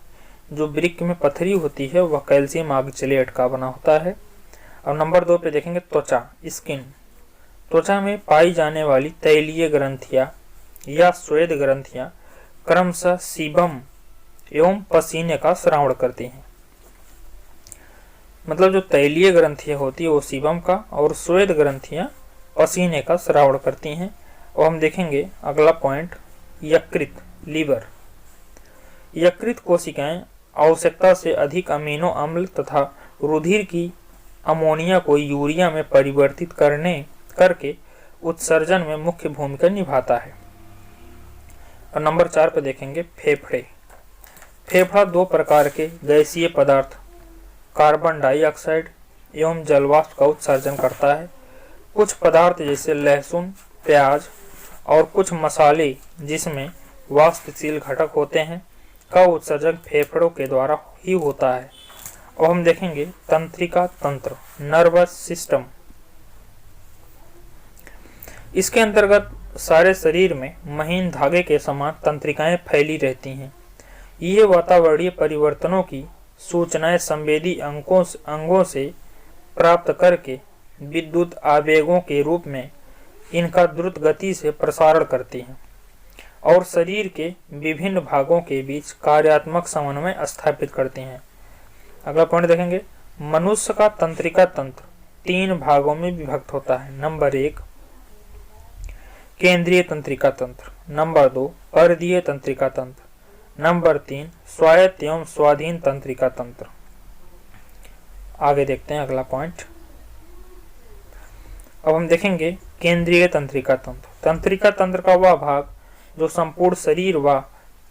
जो वृक्क में पथरी होती है वह कैल्शियम ऑक्सलेट का बना होता है। अब नंबर 2 पे देखेंगे त्वचा, स्किन। त्वचा में पाई जाने वाली तैलीय ग्रंथियां या श्वेत ग्रंथियां क्रमशः सीबम एवं पसीने का स्राव करती हैं। मतलब जो तैलीय ग्रंथियां होती है वो सीबम का और श्वेत ग्रंथियां पसीने का स्राव करती हैं। और हम देखेंगे अगला पॉइंट, यकृत, लीवर। यकृत कोशिकाएं आवश्यकता से अधिक अमीनो अम्ल तथा रुधिर की अमोनिया को यूरिया में परिवर्तित करके उत्सर्जन में मुख्य भूमिका निभाता है। और नंबर 4 पे देखेंगे फेफड़े। फेफड़ा 2 प्रकार के गैसीय पदार्थ कार्बन डाइऑक्साइड एवं जलवाष्प का उत्सर्जन करता है। कुछ पदार्थ जैसे लहसुन, प्याज और कुछ मसाले जिसमें वाष्पशील घटक होते हैं का उत्सर्जन फेफड़ों के द्वारा ही होता है। और हम देखेंगे तंत्रिका तंत्र, नर्वस सिस्टम। इसके अंतर्गत सारे शरीर में महीन धागे के समान तंत्रिकाएं फैली रहती हैं। ये वातावरणीय परिवर्तनों की सूचनाएं संवेदी अंगों से प्राप्त करके विद्युत आवेगों के रूप में इनका द्रुत गति से प्रसारण करती हैं और शरीर के विभिन्न भागों के बीच कार्यात्मक समन्वय स्थापित करती हैं। अगला पॉइंट देखेंगे, मनुष्य का तंत्रिका तंत्र 3 भागों में विभक्त होता है। नंबर 1 केंद्रीय तंत्रिका तंत्र, नंबर 2 परिधीय तंत्रिका तंत्र, नंबर 3 स्वायत्त एवं स्वाधीन तंत्रिका तंत्र। आगे देखते हैं अगला पॉइंट। अब हम देखेंगे केंद्रीय तंत्रिका तंत्र। तंत्रिका तंत्र का वह भाग जो संपूर्ण शरीर व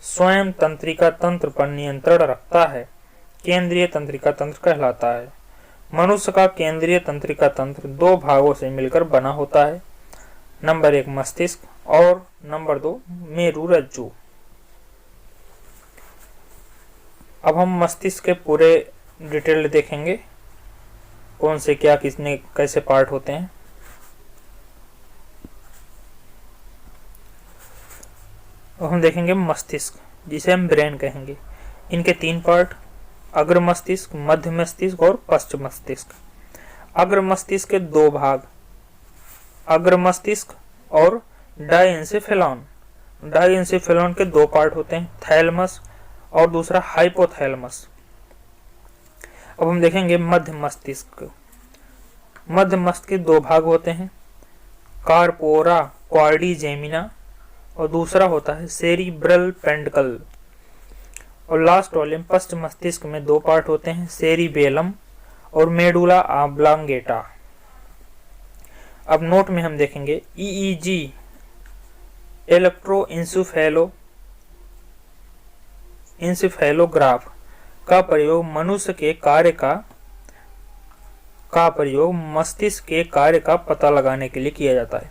स्वयं तंत्रिका तंत्र पर नियंत्रण रखता है केंद्रीय तंत्रिका तंत्र कहलाता है। मनुष्य का केंद्रीय तंत्रिका तंत्र 2 भागों से मिलकर बना होता है। नंबर 1 मस्तिष्क और नंबर 2 मेरुरज्जु। अब हम मस्तिष्क के पूरे डिटेल देखेंगे, कौन से क्या किसने कैसे पार्ट होते हैं। अब हम देखेंगे मस्तिष्क, जिसे हम ब्रेन कहेंगे। इनके 3 पार्ट, अग्र मस्तिष्क, मध्य मस्तिष्क और पश्च मस्तिष्क। अग्र मस्तिष्क के 2 भाग, अग्र मस्तिष्क और डाइएंसेफेलॉन। डाइएंसेफेलॉन के 2 पार्ट होते हैं, थैलमस और दूसरा हाइपोथैलेमस। अब हम देखेंगे मध्य मस्तिष्क। मध्य मस्तिष्क के 2 भाग होते हैं, कार्पोरा क्वाड्रिजेमिना और दूसरा होता है सेरिब्रल पेंडकल। और लास्ट वाले में पश्च मस्तिष्क में दो पार्ट होते हैं, सेरिबेलम और मेडुला ऑब्लांगेटा। अब नोट में हम देखेंगे ईईजी इंसेफेलोग्राफ का प्रयोग मनुष्य के कार्य का प्रयोग मस्तिष्क के कार्य का पता लगाने के लिए किया जाता है।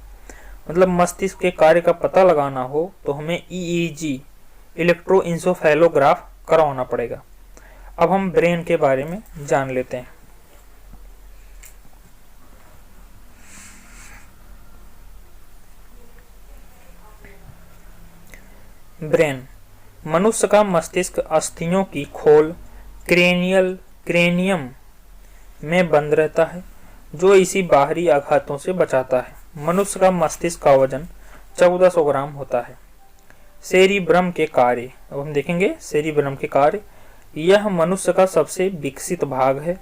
मतलब मस्तिष्क के कार्य का पता लगाना हो तो हमें ईईजी इलेक्ट्रोइंसेफेलोग्राफ करवाना पड़ेगा। अब हम ब्रेन के बारे में जान लेते हैं। ब्रेन मनुष्य का मस्तिष्क अस्थियों की खोल क्रेनियम में बंद रहता है, जो इसी बाहरी आघातों से बचाता है। मनुष्य का मस्तिष्क का वजन 1400 ग्राम होता है। सेरिब्रम के कार्य, अब हम देखेंगे सेरिब्रम के कार्य। यह मनुष्य का सबसे विकसित भाग है।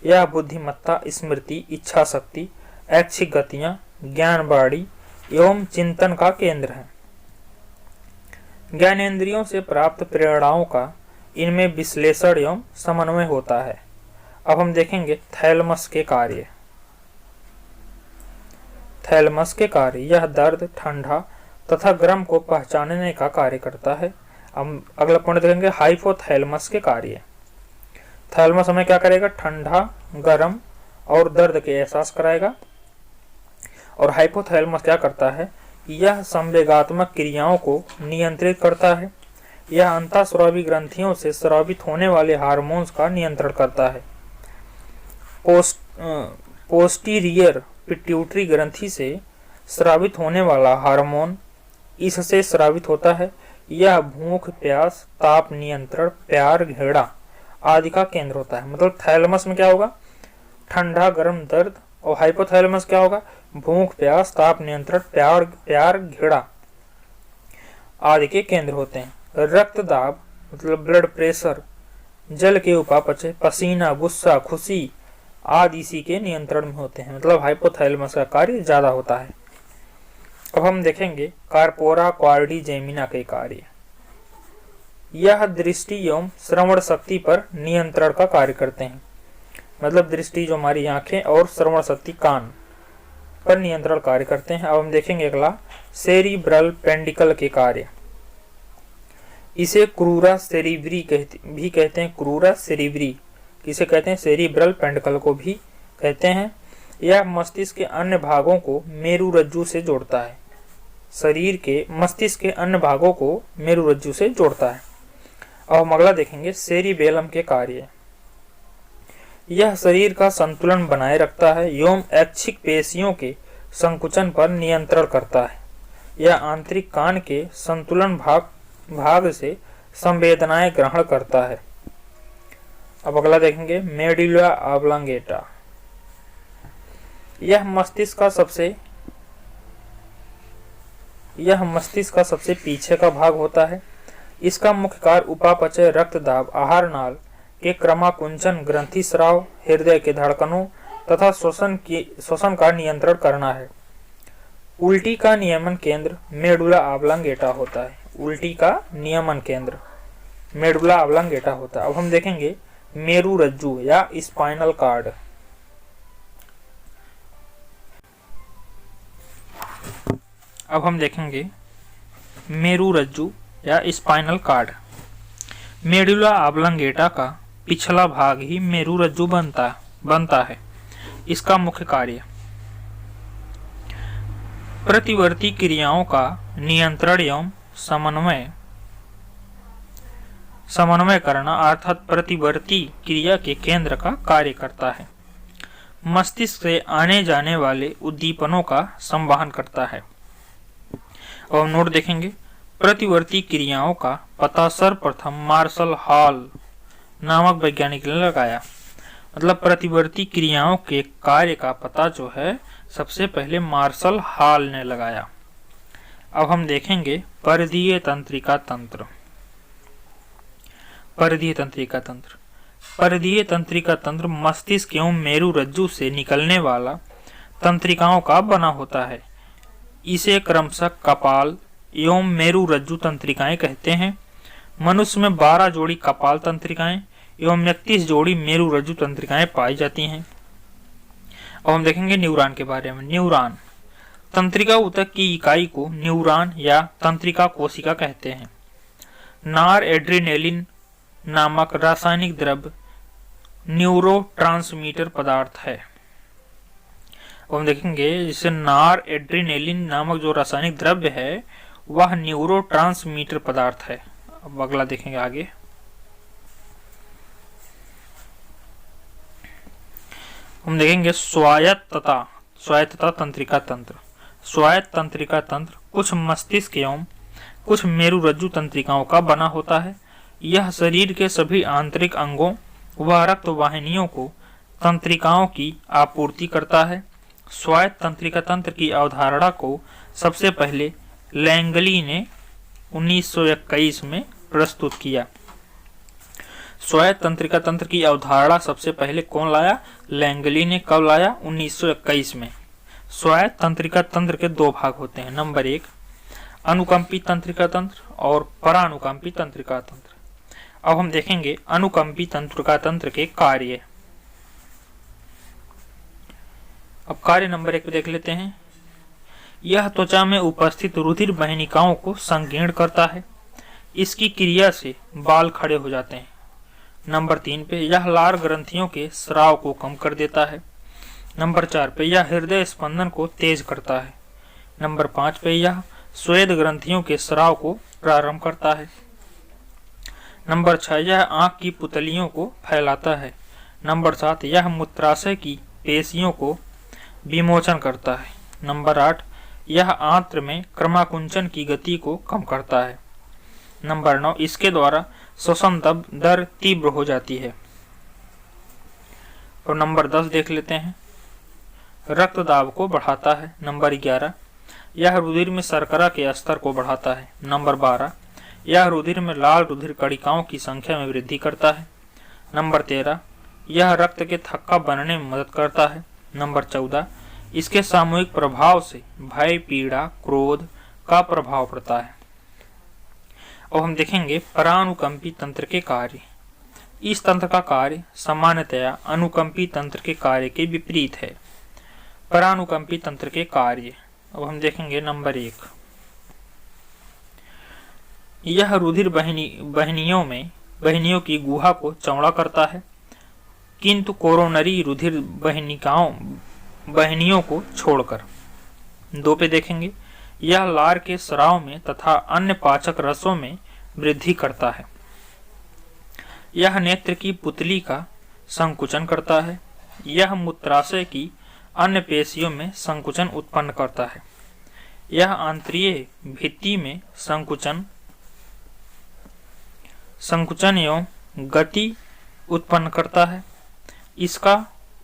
यह बुद्धिमत्ता, स्मृति, इच्छा शक्ति, ऐच्छिक गतियां, ज्ञानवाड़ी एवं चिंतन का केंद्र है। ज्ञानेंद्रियों से प्राप्त प्रेरणाओं का इनमें विश्लेषण एवं समन्वय होता है। अब हम देखेंगे थैलमस के कार्य। थैलमस के कार्य, यह दर्द, ठंडा तथा गर्म को पहचानने का कार्य करता है। हम अगला पॉइंट देखेंगे हाइपोथैलेमस के कार्य। थैलमस हमें क्या करेगा? ठंडा, गर्म और दर्द के एहसास कराएगा। और हाइपोथैलेमस क्या करता है? यह संवेगात्मक क्रियाओं को नियंत्रित करता है। यह अंतःस्रावी ग्रंथियों से स्रावित होने वाले हार्मोन्स का नियंत्रण करता है। पोस्टीरियर पिट्यूटरी ग्रंथि से स्रावित होने वाला हार्मोन इससे स्रावित होता है। यह भूख, प्यास, ताप नियंत्रण, प्यार, घृणा आदि का केंद्र होता है। मतलब थैलेमस में क्या होगा? ठंडा, गर्म, दर्द। और हाइपोथैलेमस क्या होगा? भूख, प्यास, ताप नियंत्रण, प्यार, घृणा आदि के केंद्र होते हैं। रक्तदाब मतलब ब्लड प्रेशर, जल के उपापचय, पसीना, गुस्सा, खुशी आदि इसी के नियंत्रण में होते हैं। मतलब हाइपोथैलेमस का कार्य ज्यादा होता है। अब हम देखेंगे कार्पोरा क्वाड्रिजेमिना के कार्य। यह दृष्टि एवं श्रवण शक्ति पर नियंत्रण का कार्य करते हैं। मतलब दृष्टि जो हमारी आंखें और श्रवण शक्ति कान पर नियंत्रण कार्य करते हैं। अब हम देखेंगे अगला सेरिब्रल पेंडिकल के कार्य। इसे क्रूरा सेरिब्री भी कहते हैं। क्रूरा सेरिब्री किसे कहते हैं? सेरिब्रल पेंडिकल को भी कहते हैं। यह मस्तिष्क के अन्य भागों को मेरुरज्जु से जोड़ता है। शरीर के मस्तिष्क के अन्य भागों को मेरुरज्जु से जोड़ता है। अब हम अगला देखेंगे सेरिबेलम के कार्य। यह शरीर का संतुलन बनाए रखता है एवं ऐच्छिक पेशियों के संकुचन पर नियंत्रण करता है। यह आंतरिक कान के संतुलन भाग से संवेदनाएं ग्रहण करता है। अब अगला देखेंगे मेडुला ऑब्लांगेटा। यह मस्तिष्क का सबसे पीछे का भाग होता है। इसका मुख्य कार्य उपापचय, रक्तदाब, आहार नाल के क्रमाकुंचन, ग्रंथि स्राव, हृदय के धड़कनों तथा श्वसन का नियंत्रण करना है। उल्टी का नियमन केंद्र मेडुला ऑब्लांगेटा होता है। उल्टी का नियमन केंद्र मेडुला ऑब्लांगेटा होता है। अब हम देखेंगे मेरुरज्जु या स्पाइनल कार्ड। अब हम देखेंगे मेरुरज्जु या स्पाइनल कार्ड। मेडुला ऑब्लांगेटा का पिछला भाग ही मेरुरज्जु बनता है। इसका मुख्य कार्य प्रतिवर्ती क्रियाओं का नियंत्रण एवं समन्वय करना अर्थात प्रतिवर्ती क्रिया के केंद्र का कार्य करता है। मस्तिष्क से आने जाने वाले उद्दीपनों का संवहन करता है। और नोट देखेंगे प्रतिवर्ती क्रियाओं का पता सर्वप्रथम मार्शल हॉल नामक वैज्ञानिक ने लगाया। मतलब प्रतिवर्ती क्रियाओं के कार्य का पता जो है सबसे पहले मार्शल हॉल ने लगाया। अब हम देखेंगे परिधीय तंत्रिका तंत्र। परिधीय तंत्रिका तंत्र मस्तिष्क एवं मेरुरज्जु से निकलने वाला तंत्रिकाओं का बना होता है। इसे क्रमशः कपाल एवं मेरु रज्जु तंत्रिकाएं कहते हैं। मनुष्य में 12 जोड़ी कपाल तंत्रिकाएं एवं 31 जोड़ी मेरु रज्जु तंत्रिकाएं पाई जाती हैं। अब हम देखेंगे न्यूरॉन के बारे में। न्यूरॉन तंत्रिका ऊतक की इकाई को न्यूरॉन या तंत्रिका कोशिका कहते हैं। नार एड्रेनालिन नामक रासायनिक द्रव्य न्यूरोट्रांसमीटर पदार्थ है। अब हम देखेंगे जिसे नार एड्रेनालिन नामक जो रासायनिक द्रव्य है वह न्यूरोट्रांसमीटर पदार्थ है। अब अगला देखेंगे आगे। हम देखेंगे स्वायत्तता तंत्रिका तंत्र। स्वायत्त तंत्रिका तंत्र कुछ मस्तिष्क एवं कुछ मेरुरज्जु तंत्रिकाओं का बना होता है। यह शरीर के सभी आंतरिक अंगों व रक्त वाहिनियों को तंत्रिकाओं की आपूर्ति करता है। स्वायत्त तंत्रिका तंत्र की अवधारणा को सबसे पहले लैंगली ने 1921 में प्रस्तुत किया। स्वायत्त तंत्रिका तंत्र की अवधारणा सबसे पहले कौन लाया? लैंगली ने। कब लाया? 1921 में। स्वायत्त तंत्रिका तंत्र के दो भाग होते हैं। नंबर 1 अनुकंपी तंत्रिका तंत्र और परानुकंपी तंत्रिका तंत्र। अब हम देखेंगे अनुकंपी तंत्रिका तंत्र के कार्य। अब कार्य नंबर 1 पे देख लेते हैं। यह त्वचा में उपस्थित रुधिर वाहिनिकाओं को संकीर्ण करता है। इसकी क्रिया से बाल खड़े हो जाते हैं। नंबर 3 पे यह लार ग्रंथियों के स्राव को कम कर देता है। नंबर 4 पे यह हृदय स्पंदन को तेज करता है। नंबर 5 पे यह स्वेद ग्रंथियों के स्राव को प्रारंभ करता है। नंबर 6 यह आंख की पुतलियों को फैलाता है। नंबर 7 यह मूत्राशय की पेशियों को विमोचन करता है। नंबर 8 यह आंत्र में क्रमाकुंचन की गति को कम करता है। नंबर 9 इसके द्वारा श्वसन दर तीव्र हो जाती है। और नंबर 10 देख लेते हैं। रक्त दाब को बढ़ाता है। नंबर 11 यह रुधिर में शर्करा के स्तर को बढ़ाता है। नंबर 12 यह रुधिर में लाल रुधिर कणिकाओं की संख्या में वृद्धि करता है। नंबर 13 यह रक्त के थक्का बनने में मदद करता है। नंबर 14 इसके सामूहिक प्रभाव से भय, पीड़ा, क्रोध का प्रभाव पड़ता है। और हम देखेंगे परानुकंपी तंत्र के कार्य। इस तंत्र का कार्य सामान्यतया अनुकंपी तंत्र के कार्य के विपरीत है। परानुकंपी तंत्र के कार्य अब हम देखेंगे। नंबर 1 यह रुधिर वाहिनियों की गुहा को चौड़ा करता है, किंतु कोरोनरी रुधिर वाहिनियों को छोड़कर। 2 पे देखेंगे यह लार के स्राव में तथा अन्य पाचक रसों में वृद्धि करता है। यह नेत्र की पुतली का संकुचन करता है। यह मूत्राशय की अन्य पेशियों में संकुचन उत्पन्न करता है। यह आंतरीय भित्ति में संकुचन एवं गति उत्पन्न करता है।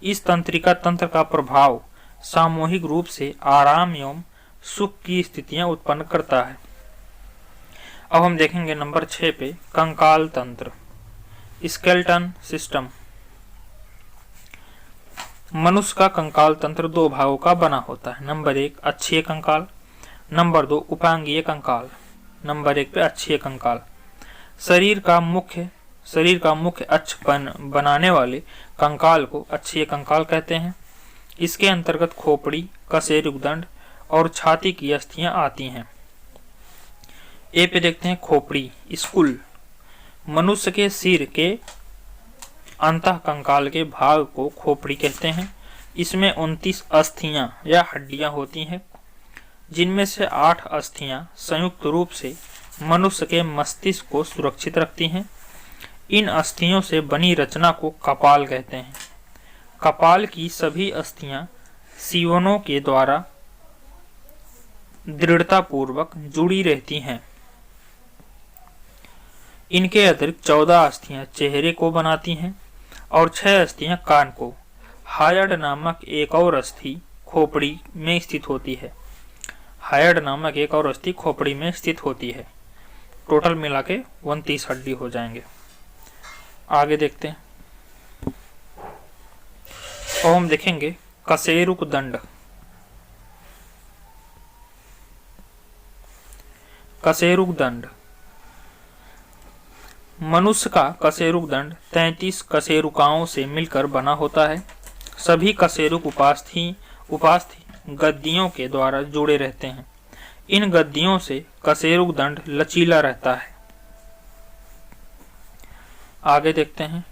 इस तंत्रिका तंत्र का प्रभाव सामूहिक रूप से आराम एवं सुख की स्थितियां उत्पन्न करता है। अब हम देखेंगे नंबर 6 पे कंकाल तंत्र, स्केलेटन सिस्टम। मनुष्य का कंकाल तंत्र 2 भागों का बना होता है। नंबर 1 अक्षीय कंकाल। नंबर 2 उपांगीय कंकाल। नंबर 1 पे अक्षीय कंकाल। शरीर का मुख्य अक्ष बनाने वाले कंकाल को अक्षीय कंकाल कहते हैं। इसके अंतर्गत खोपड़ी, कशेरुकदंड और छाती की अस्थियां आती हैं। ए पे देखते हैं खोपड़ी, स्कुल। मनुष्य के सिर के अंतः कंकाल के भाग को खोपड़ी कहते हैं। इसमें 29 अस्थियां या हड्डियां होती हैं, जिनमें से 8 अस्थियां संयुक्त रूप से मनुष्य के मस्तिष्क को सुरक्षित रखती हैं। इन अस्थियों से बनी रचना को कपाल कहते हैं। कपाल की सभी अस्थियां सीवनों के द्वारा दृढ़तापूर्वक जुड़ी रहती हैं। इनके अतिरिक्त 14 अस्थियां चेहरे को बनाती हैं और 6 अस्थियां कान को। हायड नामक एक और अस्थि खोपड़ी में स्थित होती है। हायड नामक एक और अस्थि खोपड़ी में स्थित होती है। टोटल मिला के 29 हड्डी हो जाएंगे। आगे देखते हैं। और हम देखेंगे कशेरुक दंड। कशेरुक दंड। मनुष्य का कशेरुक दंड 33 कशेरुकाओं से मिलकर बना होता है। सभी कशेरुक उपास्थि गद्दियों के द्वारा जुड़े रहते हैं। इन गद्दियों से कशेरुक दंड लचीला रहता है। आगे देखते हैं।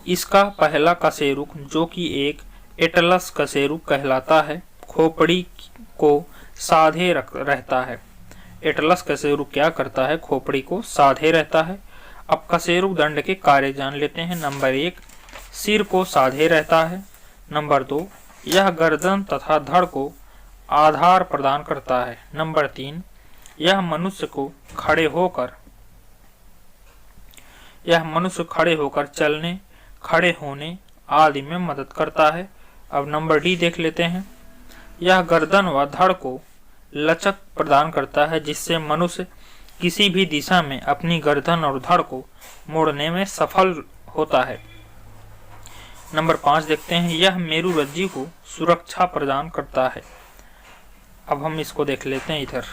इसका पहला कशेरुक, जो कि एक एटलस कशेरुक कहलाता है, खोपड़ी को साधे रहता है। एटलस कशेरुक क्या करता है? खोपड़ी को साधे रहता है। अब कशेरुक दंड के कार्य जान लेते हैं। नंबर 1, सिर को साधे रहता है। नंबर 2, यह गर्दन तथा धड़ को आधार प्रदान करता है। नंबर 3, यह मनुष्य खड़े होकर चलने, खड़े होने आदि में मदद करता है। अब नंबर डी देख लेते हैं। यह गर्दन व धड़ को लचक प्रदान करता है, जिससे मनुष्य किसी भी दिशा में अपनी गर्दन और धड़ को मोड़ने में सफल होता है। नंबर 5 देखते हैं। यह मेरुरज्जु को सुरक्षा प्रदान करता है। अब हम इसको देख लेते हैं इधर।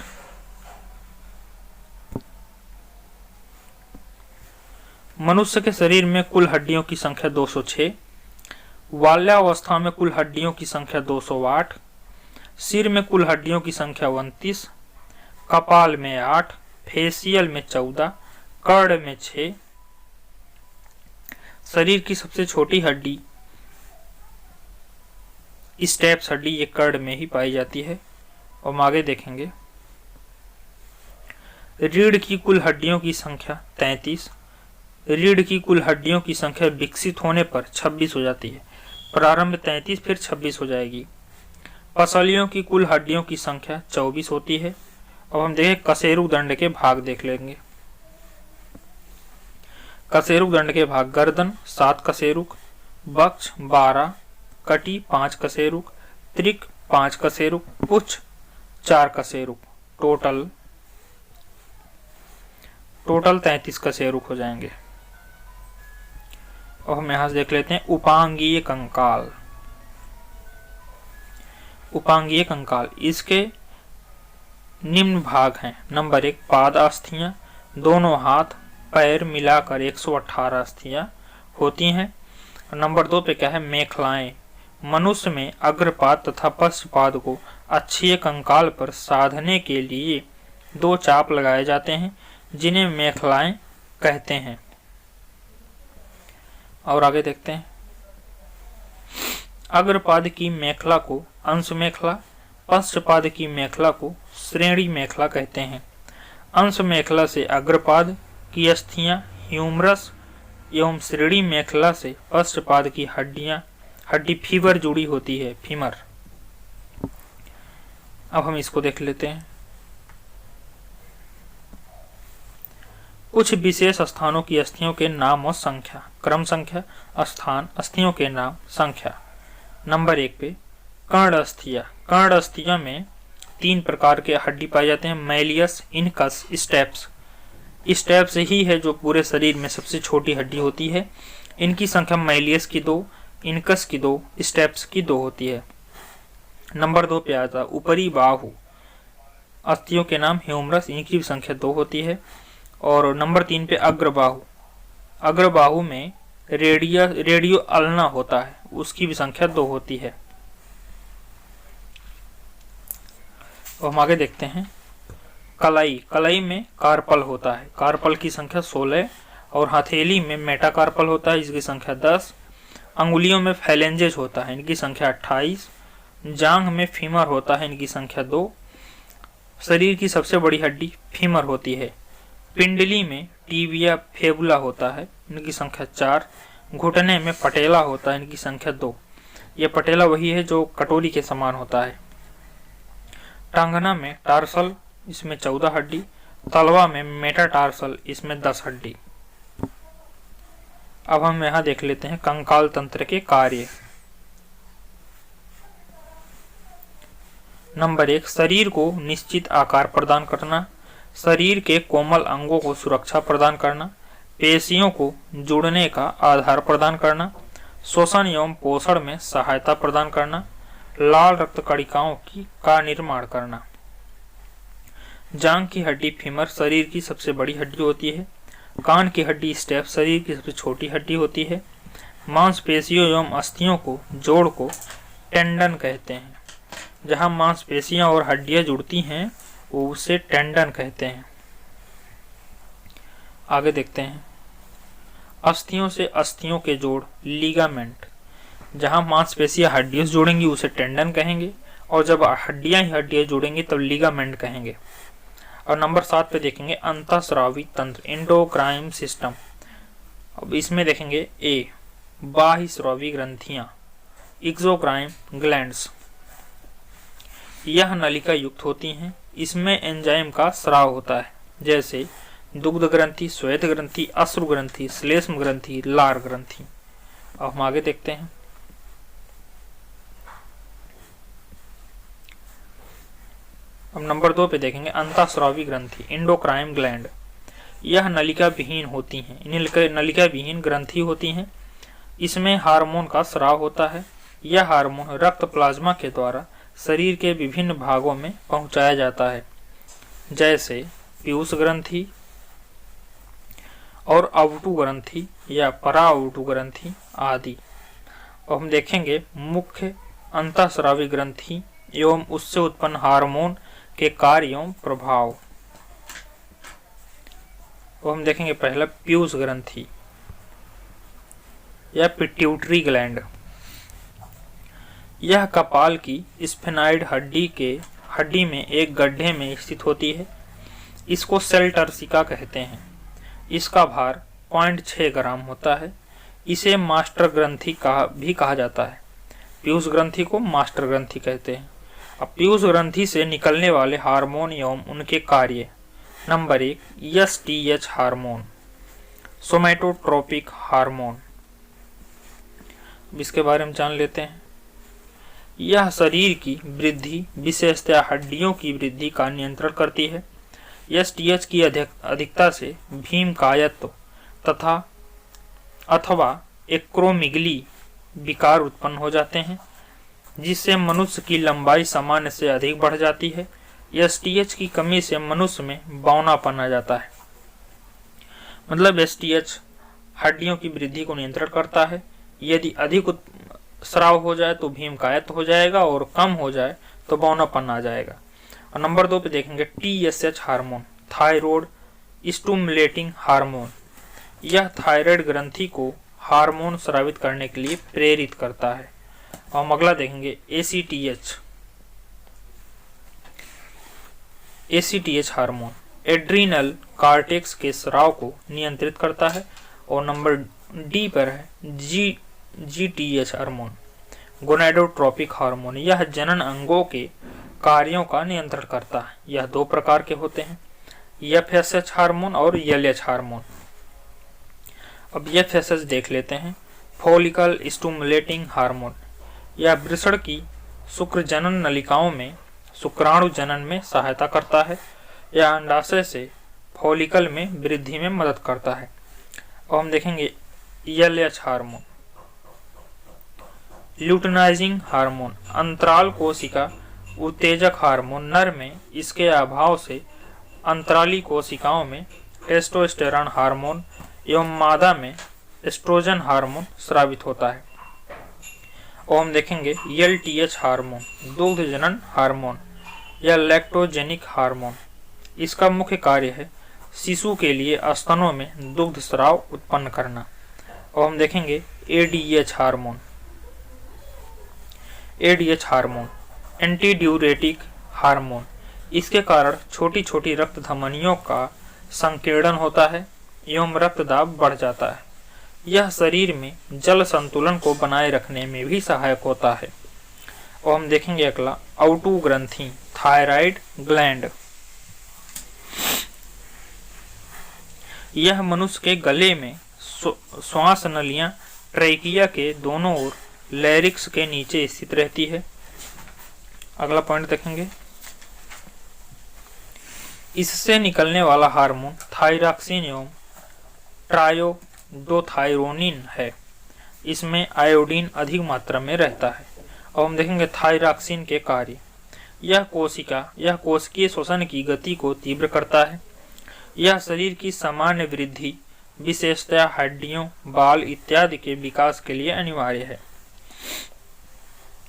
मनुष्य के शरीर में कुल हड्डियों की संख्या 206, बाल्यावस्था में कुल हड्डियों की संख्या 208, सिर में कुल हड्डियों की संख्या 29, कपाल में 8, फेसियल में 14, कर्ण में 6। शरीर की सबसे छोटी हड्डी स्टेप्स हड्डी ये कर्ण में ही पाई जाती है। और हम आगे देखेंगे। रीढ़ की कुल हड्डियों की संख्या 33। रीढ़ की कुल हड्डियों की संख्या विकसित होने पर 26 हो जाती है। प्रारंभ 33 फिर 26 हो जाएगी। पसलियों की कुल हड्डियों की संख्या 24 होती है। अब हम देखें कशेरुक दंड के भाग देख लेंगे। कशेरुक दंड के भाग: गर्दन 7 कशेरुक, वक्ष 12, कटी 5 कशेरुक, त्रिक 5 कशेरुक, पुच्छ 4 कशेरुक। टोटल 33 कशेरुक हो जाएंगे। और हम यहां से देख लेते हैं उपांगीय कंकाल। उपांगीय कंकाल इसके निम्न भाग हैं। नंबर 1, पाद अस्थियां, दोनों हाथ पैर मिलाकर 118 अस्थियां होती हैं। नंबर 2 पे क्या है? मेखलाएं। मनुष्य में अग्रपाद तथा पश्चपाद को अक्षीय कंकाल पर साधने के लिए 2 चाप लगाए जाते हैं, जिन्हें मेखलाएं कहते हैं। और आगे देखते हैं। अग्रपाद की मेखला को अंश मेखला, पश्चपाद की मेखला को श्रेणी मेखला कहते हैं। अंश मेखला से अग्रपाद की अस्थियां ह्यूमरस एवं श्रेणी मेखला से पश्चपाद की हड्डी फीवर जुड़ी होती है, फीमर। अब हम इसको देख लेते हैं। कुछ विशेष स्थानों की अस्थियों के नाम और संख्या, क्रम संख्या, स्थान, अस्थियों के नाम, संख्या। नंबर 1 पे कर्ण अस्थियां। कर्ण अस्थियां में 3 प्रकार के हड्डी पाए जाते हैं: मैलियस, इनकस, स्टेप्स। स्टेप्स ही है जो पूरे शरीर में सबसे छोटी हड्डी होती है। इनकी संख्या मैलियस की 2, इनकस की 2, स्टेप्स की 2 होती है। नंबर 2 पे आता ऊपरी बाहु। अस्थियों के नाम ह्यूमरस, इनकी भी संख्या 2 होती है। और नंबर 3 पे अग्रबाहु। अग्रबाहु में रेडियो अल्ना होता है, उसकी भी संख्या 2 होती है। और हम आगे देखते हैं। कलाई। कलाई में कार्पल होता है, कार्पल की संख्या 16। और हथेली में मेटाकार्पल होता है, इसकी संख्या 10। अंगुलियों में फैलेंजेज होता है, इनकी संख्या 28। जांघ में फीमर होता है, इनकी संख्या 2। शरीर की सबसे बड़ी हड्डी फीमर होती है। पिंडली में टीबिया फेबुला होता है, इनकी संख्या 4। घुटने में पटेला होता है, इनकी संख्या 2। यह पटेला वही है जो कटोरी के समान होता है। टांगना में टार्सल, इसमें 14 हड्डी। तलवा में मेटाटार्सल, इसमें 10 हड्डी। अब हम यहाँ देख लेते हैं कंकाल तंत्र के कार्य। नंबर 1, शरीर को निश्चित आकार प्रदान करना, शरीर के कोमल अंगों को सुरक्षा प्रदान करना, पेशियों को जुड़ने का आधार प्रदान करना, शोषण एवं पोषण में सहायता प्रदान करना, लाल रक्त कणिकाओं का निर्माण करना। जांघ की हड्डी फीमर शरीर की सबसे बड़ी हड्डी होती है। कान की हड्डी स्टेप शरीर की सबसे छोटी हड्डी होती है। मांसपेशियों एवं अस्थियों को जोड़ को टेंडन कहते हैं। जहां मांसपेशियां और हड्डियां जुड़ती हैं वो उसे टेंडन कहते हैं। आगे देखते हैं, अस्थियों से अस्थियों के जोड़ लीगामेंट। जहां मांसपेशियां हड्डियों से जुड़ेंगी उसे टेंडन कहेंगे, और जब हड्डियां ही हड्डियां जुड़ेंगी तब लीगामेंट कहेंगे। और नंबर 7 पे देखेंगे अंतःस्रावी तंत्र, एंडोक्राइन सिस्टम। अब इसमें देखेंगे ए, बाह्य स्रावी ग्रंथियां, एक्सोक्राइन ग्लैंड्स। यह नलिका युक्त होती हैं। इसमें एंजाइम का स्राव होता है, जैसे दुग्ध ग्रंथि, श्वेत ग्रंथि, अश्रु ग्रंथि, श्लेष्म ग्रंथि, लार ग्रंथि। अब हम आगे देखते हैं, अब नंबर 2 पे देखेंगे अंतःस्रावी ग्रंथि, एंडोक्राइन ग्लैंड। यह नलिका विहीन होती हैं, नलिका विहीन ग्रंथि होती हैं। इसमें हार्मोन का स्राव होता है। यह हार्मोन रक्त प्लाज्मा के द्वारा शरीर के विभिन्न भागों में पहुंचाया जाता है, जैसे पीयूष ग्रंथि और अवटु ग्रंथि या पराअवटु ग्रंथि आदि। और हम देखेंगे मुख्य अंतःस्रावी ग्रंथि एवं उससे उत्पन्न हार्मोन के कार्य एवं प्रभाव। और हम देखेंगे पहला पीयूष ग्रंथि या पिट्यूटरी ग्लैंड। यह कपाल की स्फेनाइड हड्डी में एक गड्ढे में स्थित होती है। इसको सेल टर्सिका कहते हैं। इसका भार 0.6 ग्राम होता है। इसे मास्टर ग्रंथि भी कहा जाता है। पीयूष ग्रंथि को मास्टर ग्रंथि कहते हैं। अब पीयूष ग्रंथि से निकलने वाले हार्मोन एवं उनके कार्य। Number 1 STH hormone, somatotropic hormone. इसके बारे में जान लेते हैं। यह शरीर की वृद्धि, विशेषतया हड्डियों की वृद्धि का नियंत्रण करती है। एसटीएच की अधिकता से भीमकायत्व तथा अथवा एक्रोमिगली विकार उत्पन्न हो जाते हैं, जिससे मनुष्य की लंबाई सामान्य से अधिक बढ़ जाती है। एसटीएच की कमी से मनुष्य में बौनापन आ जाता है। मतलब एसटीएच हड्डियों की वृद्धि को नियंत्रण करता है। यदि अधिक स्राव हो जाए तो भीमकायत्व हो जाएगा और कम हो जाए तो बौनापन आ जाएगा। और नंबर 2 पे देखेंगे TSH hormone, thyroid stimulating hormone. यह थायराइड ग्रंथि को हार्मोन स्रावित करने के लिए प्रेरित करता है। और हम अगला देखेंगे एसीटीएच हार्मोन, एड्रीनल कार्टेक्स के स्राव को नियंत्रित करता है। और नंबर डी पर है जीटीएच हार्मोन, गोनाडोट्रोपिक हार्मोन। यह जनन अंगों के कार्यों का नियंत्रण करता है। यह 2 प्रकार के होते हैं, एफएसएच हार्मोन और एलएच हार्मोन। अब एफएसएच देख लेते हैं, फॉलिकल स्टिमुलेटिंग हार्मोन। यह वृषण की शुक्र जनन नलिकाओं में शुक्राणु जनन में सहायता करता है। यह अंडाशय से फॉलिकल में वृद्धि में मदद करता है। और हम देखेंगे एलएच हार्मोन, ल्यूटिनाइजिंग हार्मोन, अंतराल कोशिका उत्तेजक हार्मोन। नर में इसके अभाव से अंतराली कोशिकाओं में टेस्टोस्टेरोन हार्मोन एवं मादा में एस्ट्रोजन हार्मोन स्रावित होता है। और हम देखेंगे एलटीएच हार्मोन, दुग्ध जनन हार्मोन या लैक्टोजेनिक हार्मोन। इसका मुख्य कार्य है शिशु के लिए स्तनों में दुग्ध स्राव उत्पन्न करना। और हम देखेंगे ADH hormone, anti diuretic hormone. इसके कारण छोटी छोटी रक्त धमनियों का संकीर्णन होता है एवं रक्तदाब बढ़ जाता है। यह शरीर में जल संतुलन को बनाए रखने में भी सहायक होता है। और हम देखेंगे अगला अवटु ग्रंथि, थायराइड ग्लैंड। यह मनुष्य के गले में श्वास नलियां ट्रेकिया के दोनों ओर लैरिक्स के नीचे स्थित रहती है। अगला पॉइंट देखेंगे, इससे निकलने वाला हार्मोन थायरॉक्सिन एवं ट्रायोडोथायरोनिन है। इसमें आयोडीन अधिक मात्रा में रहता है। और हम देखेंगे थायरॉक्सिन के कार्य। यह कोशिकीय श्वसन की गति को तीव्र करता है। यह शरीर की सामान्य वृद्धि, विशेषतया हड्डियों, बाल इत्यादि के विकास के लिए अनिवार्य है।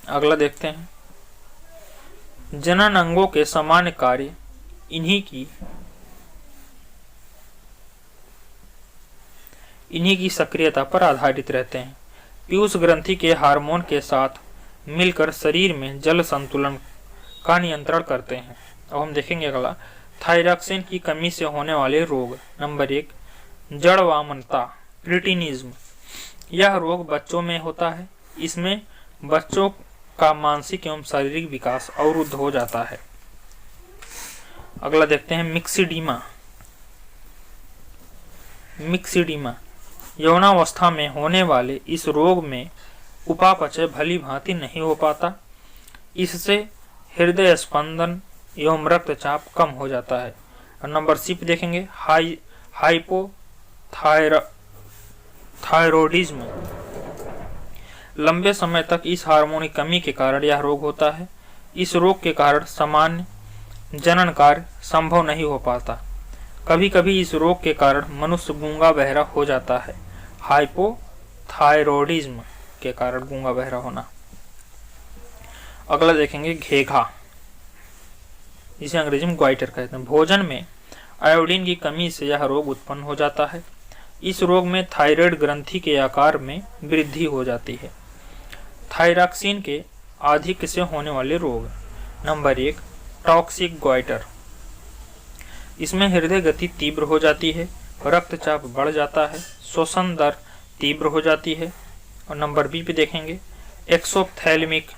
अगला देखते हैं, जनन अंगों के सामान्य कार्य इन्हीं की सक्रियता पर आधारित रहते हैं। पीयूष ग्रंथि के हार्मोन के साथ मिलकर शरीर में जल संतुलन का नियंत्रण करते हैं। अब हम देखेंगे अगला, थायरॉक्सिन की कमी से होने वाले रोग। नंबर 1, जड़वामनता, क्रिटिनिज्म। यह रोग बच्चों में होता है। इसमें बच्चों का मानसिक एवं शारीरिक विकास अवरुद्ध हो जाता है। अगला देखते हैं, मिक्सिडीमा। यौनावस्था में होने वाले इस रोग में उपापचय भली भांति नहीं हो पाता। इससे हृदय स्पंदन एवं रक्तचाप कम हो जाता है। और नंबर सी पे देखेंगे, हाइपोथायरॉयडिज्म। लंबे समय तक इस हार्मोन की कमी के कारण यह रोग होता है। इस रोग के कारण सामान्य जनन कार्य संभव नहीं हो पाता। कभी कभी इस रोग के कारण मनुष्य गूंगा बहरा हो जाता है। हाइपोथायरॉयडिज्म के कारण गूंगा बहरा होना। अगला देखेंगे, घेघा, जिसे अंग्रेजी में ग्वाइटर कहते हैं। भोजन में आयोडीन की कमी से यह रोग उत्पन्न हो जाता है। इस रोग में थायराइड ग्रंथि के आकार में वृद्धि हो जाती है। थायरॉक्सिन के आधिक्य से होने वाले रोग। Number 1, toxic goitre. इसमें हृदय गति तीव्र हो जाती है, रक्तचाप बढ़ जाता है, श्वसन दर तीव्र हो जाती है। और नंबर बी पे देखेंगे, एक्सोप्थेल्मिक।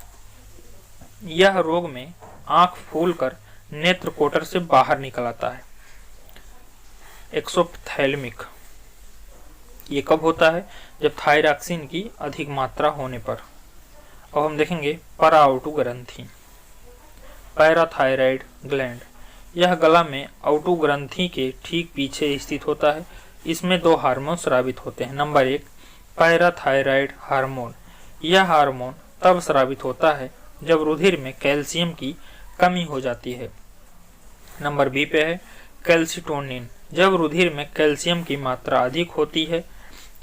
यह रोग में आंख फूलकर नेत्र कोटर से बाहर निकल आता है। एक्सोप्थेल्मिक ये कब होता है? जब थायरॉक्सिन की अधिक मात्रा होने पर। अब हम देखेंगे, पराओटू ग्रंथि, पैराथायराइड ग्लैंड। यह गला में ओटू ग्रंथि के ठीक पीछे स्थित होता है। इसमें 2 हार्मोन स्रावित होते हैं। Number 1, parathyroid hormone. यह हार्मोन तब स्रावित होता है जब रुधिर में कैल्शियम की कमी हो जाती है। नंबर बी पे है, कैल्सिटोनिन। जब रुधिर में कैल्शियम की मात्रा अधिक होती है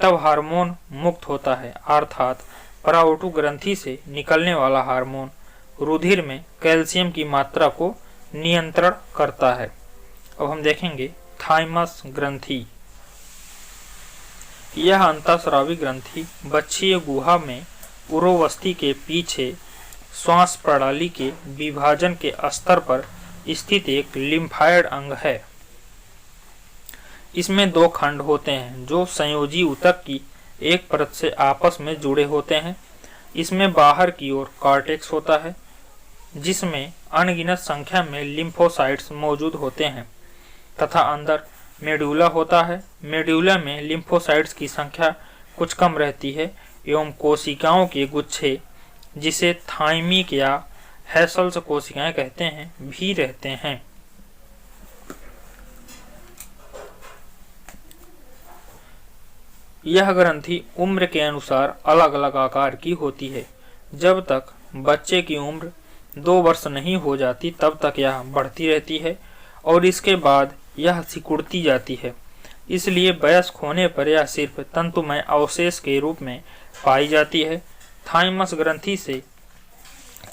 तब हार्मोन मुक्त होता है, अर्थात पराओटू ग्रंथि से निकलने वाला हार्मोन रुधिर में कैल्शियम की मात्रा को नियंत्रण करता है। अब हम देखेंगे, थाइमस ग्रंथि। यह अंतःस्रावी ग्रंथि बच्छिय गुहा में उरोवस्थि के पीछे श्वास प्रणाली के विभाजन के स्तर पर स्थित एक लिम्फाइड अंग है। इसमें 2 खंड होते हैं जो संयोजी ऊतक की एक परत से आपस में जुड़े होते हैं। इसमें बाहर की ओर कॉर्टेक्स होता है जिसमें अनगिनत संख्या में लिम्फोसाइट्स मौजूद होते हैं तथा अंदर मेडुला होता है। मेडुला में लिम्फोसाइट्स की संख्या कुछ कम रहती है एवं कोशिकाओं के गुच्छे, जिसे थाइमिक या हैसल्स कोशिकाएं कहते हैं, भी रहते हैं। यह ग्रंथि उम्र के अनुसार अलग अलग आकार की होती है। जब तक बच्चे की उम्र 2 वर्ष नहीं हो जाती तब तक यह बढ़ती रहती है और इसके बाद यह सिकुड़ती जाती है। इसलिए वयस्क होने पर यह सिर्फ तंतुमय अवशेष के रूप में पाई जाती है। थाइमस ग्रंथि से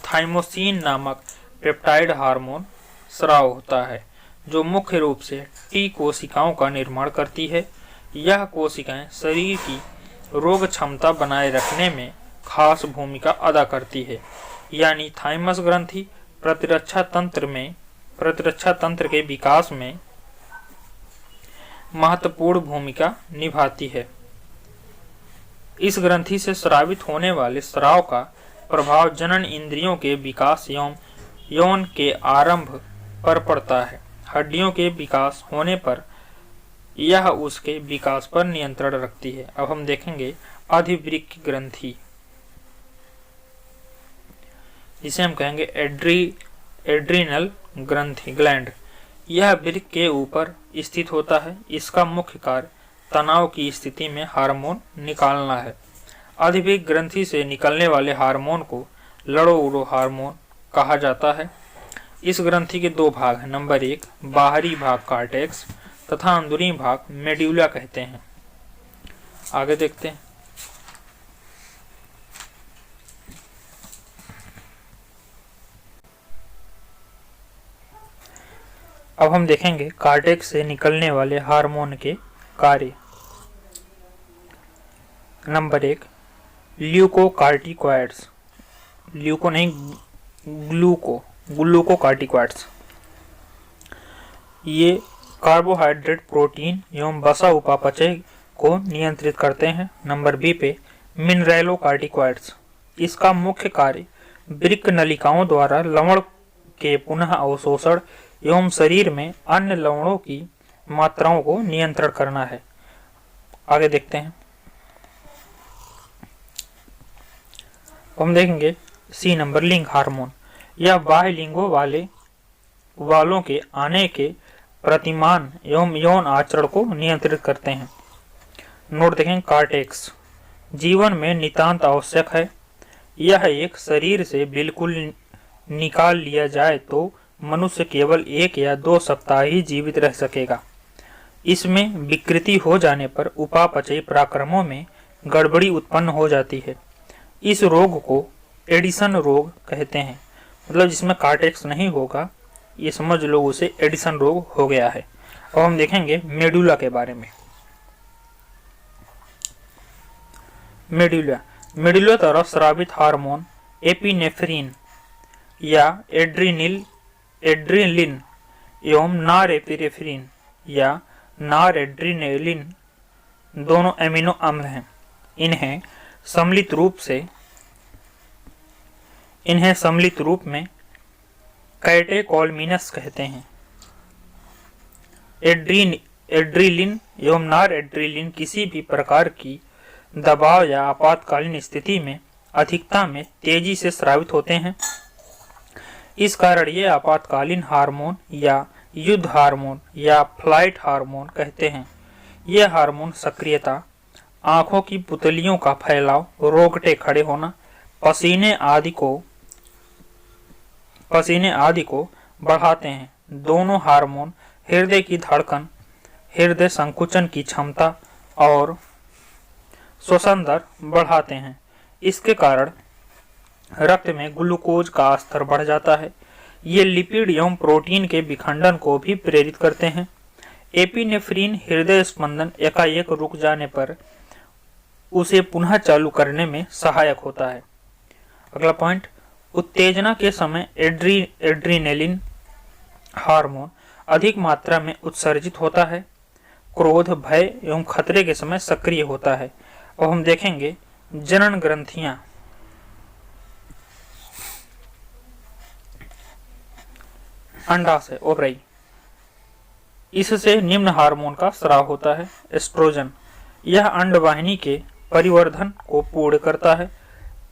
थाइमोसिन नामक पेप्टाइड हार्मोन स्राव होता है जो मुख्य रूप से टी कोशिकाओं का निर्माण करती है। यह कोशिकाएं शरीर की रोग क्षमता बनाए रखने में खास भूमिका अदा करती है। यानी थाइमस ग्रंथि प्रतिरक्षा तंत्र के विकास में महत्वपूर्ण भूमिका निभाती है। इस ग्रंथि से स्रावित होने वाले स्राव का प्रभाव जनन इंद्रियों के विकास एवं यौन के आरंभ पर पड़ता है। हड्डियों के विकास होने पर यह उसके विकास पर नियंत्रण रखती है। अब हम देखेंगे अधिवृक्क ग्रंथि, जिसे हम कहेंगे एड्रीनल ग्रंथि ग्लैंड। यह वृक्क के ऊपर स्थित होता है। इसका मुख्य कार्य तनाव की स्थिति में हार्मोन निकालना है। अधिवृक्क ग्रंथि से निकलने वाले हार्मोन को लड़ो उड़ो हार्मोन कहा जाता है। इस ग्रंथि के दो भाग हैं। नंबर 1 बाहरी भाग कार्टेक्स तथा अंदरूनी भाग मेड्यूला कहते हैं। आगे देखते हैं। अब हम देखेंगे कार्टेक्स से निकलने वाले हार्मोन के कार्य। नंबर 1 ल्यूकोकार्टिकॉइड्स, ल्यूको नहीं ग्लूकोकार्टिकॉइड्स, ये कार्बोहाइड्रेट, प्रोटीन एवं वसा उपापचय को नियंत्रित करते हैं। नंबर बी पे मिनरलोकार्टिकॉइड्स, इसका मुख्य कार्य वृक्क नलिकाओं द्वारा लवण के पुनः अवशोषण एवं शरीर में अन्य लवणों की मात्राओं को नियंत्रण करना है। आगे देखते हैं। हम देखेंगे सी नंबर लिंग हार्मोन, यह बाह्य लिंगों वालों के आने के प्रतिमान एवं यौन आचरण को नियंत्रित करते हैं। नोट देखें। कार्टेक्स जीवन में नितांत आवश्यक है। यह एक शरीर से बिल्कुल निकाल लिया जाए तो मनुष्य केवल 1 या 2 सप्ताह ही जीवित रह सकेगा। इसमें विकृति हो जाने पर उपापचयी प्रक्रमों में गड़बड़ी उत्पन्न हो जाती है। इस रोग को एडिसन रोग कहते हैं। मतलब जिसमें कार्टेक्स नहीं होगा, ये समझ लो उसे एडिसन रोग हो गया है। अब हम देखेंगे मेडुला के बारे में। मेडुला तरफ स्रावित हार्मोन एपिनेफ्रिन या एड्रेनलिन एवं नॉरएपिनेफ्रिन या नॉरएड्रेनालिन दोनों एमिनो अम्ल हैं। इन्हें सम्मिलित रूप में कैटेकोलमिनस कहते हैं। एड्रेनलिन एवं नॉरएड्रेनालिन किसी भी प्रकार की दबाव या आपातकालीन स्थिति में अधिकता में तेजी से स्रावित होते हैं। इस कारण ये आपातकालीन हार्मोन या युद्ध हार्मोन या फ्लाइट हार्मोन कहते हैं। ये हार्मोन सक्रियता, आंखों की पुतलियों का फैलाव, रोगटे खड़े होना, पसीने आदि को बढ़ाते हैं। दोनों हार्मोन हृदय की धड़कन, हृदय संकुचन की क्षमता और श्वसन दर बढ़ाते हैं। इसके कारण रक्त में ग्लूकोज का स्तर बढ़ जाता है। ये लिपिड एवं प्रोटीन के विखंडन को भी प्रेरित करते हैं। एपिनेफ्रिन हृदय स्पंदन एकाएक रुक जाने पर उसे पुनः चालू करने में सहायक होता है। अगला पॉइंट, उत्तेजना के समय एड्रेनलिन हार्मोन अधिक मात्रा में उत्सर्जित होता है। क्रोध, भय एवं खतरे के समय सक्रिय होता है। और हम देखेंगे जनन ग्रंथियां। अंडाशय ओवरी, इससे निम्न हार्मोन का स्राव होता है। एस्ट्रोजन, यह अंडवाहिनी के परिवर्धन को पूर्ण करता है।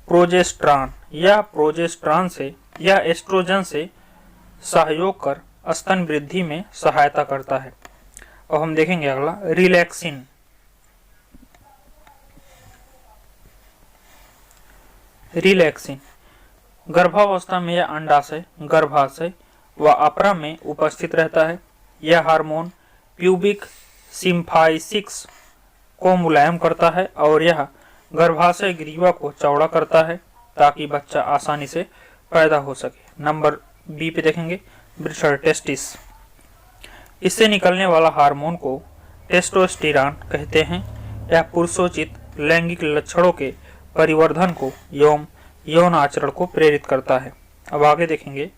प्रोजेस्टेरॉन यह एस्ट्रोजन से सहयोग कर स्तन वृद्धि में सहायता करता है। और हम देखेंगे अगला रिलैक्सिन। गर्भावस्था में यह अंडाशय, गर्भाशय व अपरा में उपस्थित रहता है। यह हार्मोन प्यूबिक सिम्फाइसिस को मुलायम करता है और यह गर्भाशय ग्रीवा को चौड़ा करता है ताकि बच्चा आसानी से पैदा हो सके। नंबर बी पे देखेंगे ब्रिशर टेस्टिस, इससे निकलने वाला हार्मोन को टेस्टोस्टेरॉन कहते हैं। यह पुरुषोचित लैंगिक लक्षणों के परिवर्धन को एवं यौन आचरण को प्रेरित करता है। अब आगे देखेंगे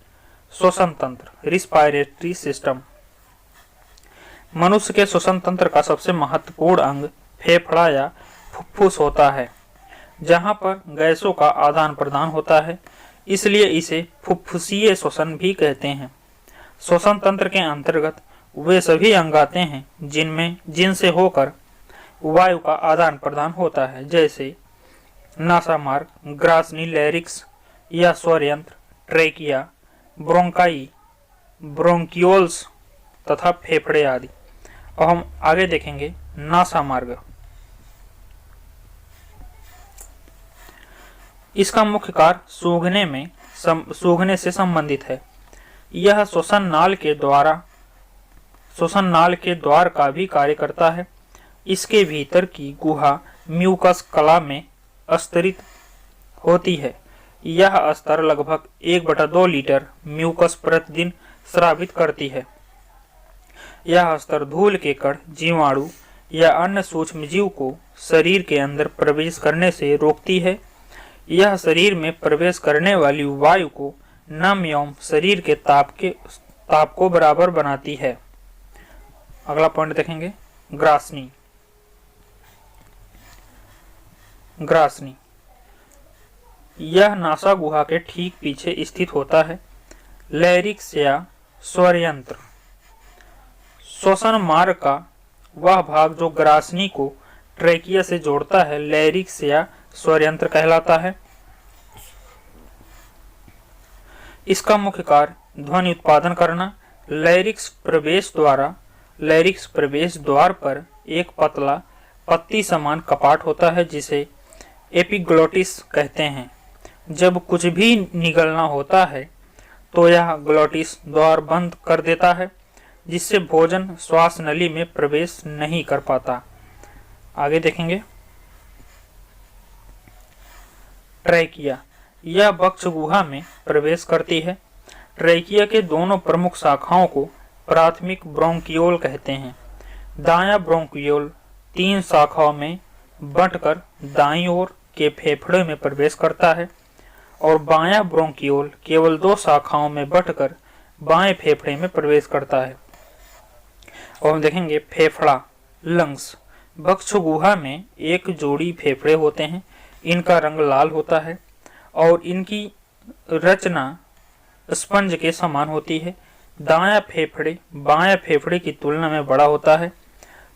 श्वसन तंत्र, रिस्पायरेटरी सिस्टम। मनुष्य के श्वसन तंत्र का सबसे महत्वपूर्ण अंग फेफड़ा या फुफ्फुस होता है, जहां पर गैसों का आदान प्रदान होता है, इसलिए इसे फुफ्फुसीय श्वसन भी कहते हैं। श्वसन तंत्र के अंतर्गत वे सभी अंग आते हैं जिनसे होकर वायु का आदान प्रदान होता है, जैसे नासामार्ग, ग्रासनी, लैरिक्स या स्वर यंत्र, ट्रेकिया, ब्रोंकाई, ब्रोंकियोल्स तथा फेफड़े आदि। और हम आगे देखेंगे नासामार्ग। इसका मुख्य कार्य सूंघने से संबंधित है। यह श्वसन नाल के द्वार का भी कार्य करता है। इसके भीतर की गुहा म्यूकस कला में स्तरित होती है। यह स्तर लगभग 1/2 लीटर म्यूकस प्रतिदिन स्रावित करती है। यह स्तर धूल के कण, जीवाणु या अन्य सूक्ष्म जीव को शरीर के अंदर प्रवेश करने से रोकती है। यह शरीर में प्रवेश करने वाली वायु को नम एवं शरीर के ताप को बराबर बनाती है। अगला पॉइंट देखेंगे, ग्रासनी। यह नासा गुहा के ठीक पीछे स्थित होता है। लैरिक्स या स्वर यंत्र, श्वसन मार्ग का वह भाग जो ग्रासनी को ट्रेकिया से जोड़ता है, लैरिक्स या स्वर यंत्र कहलाता है। इसका मुख्य कार्य ध्वनि उत्पादन करना। लैरिक्स प्रवेश द्वार पर एक पतला पत्ती समान कपाट होता है जिसे एपिग्लोटिस कहते हैं। जब कुछ भी निगलना होता है तो यह ग्लोटिस द्वार बंद कर देता है, जिससे भोजन श्वास नली में प्रवेश नहीं कर पाता। आगे देखेंगे, ट्रैकिया। यह वक्ष गुहा में प्रवेश करती है। ट्रैकिया के दोनों प्रमुख शाखाओं को प्राथमिक ब्रोंकियोल कहते हैं। दायां ब्रोंकियोल 3 शाखाओं में बंटकर दाईं ओर के फेफड़े में प्रवेश करता है और बायां ब्रोंकियोल केवल 2 शाखाओं में बंटकर बाएं फेफड़े में प्रवेश करता है। और हम देखेंगे फेफड़ा, लंग्स। वक्ष गुहा में एक जोड़ी फेफड़े होते हैं। इनका रंग लाल होता है और इनकी रचना स्पंज के समान होती है। दायां फेफड़े बाएं फेफड़े की तुलना में बड़ा होता है।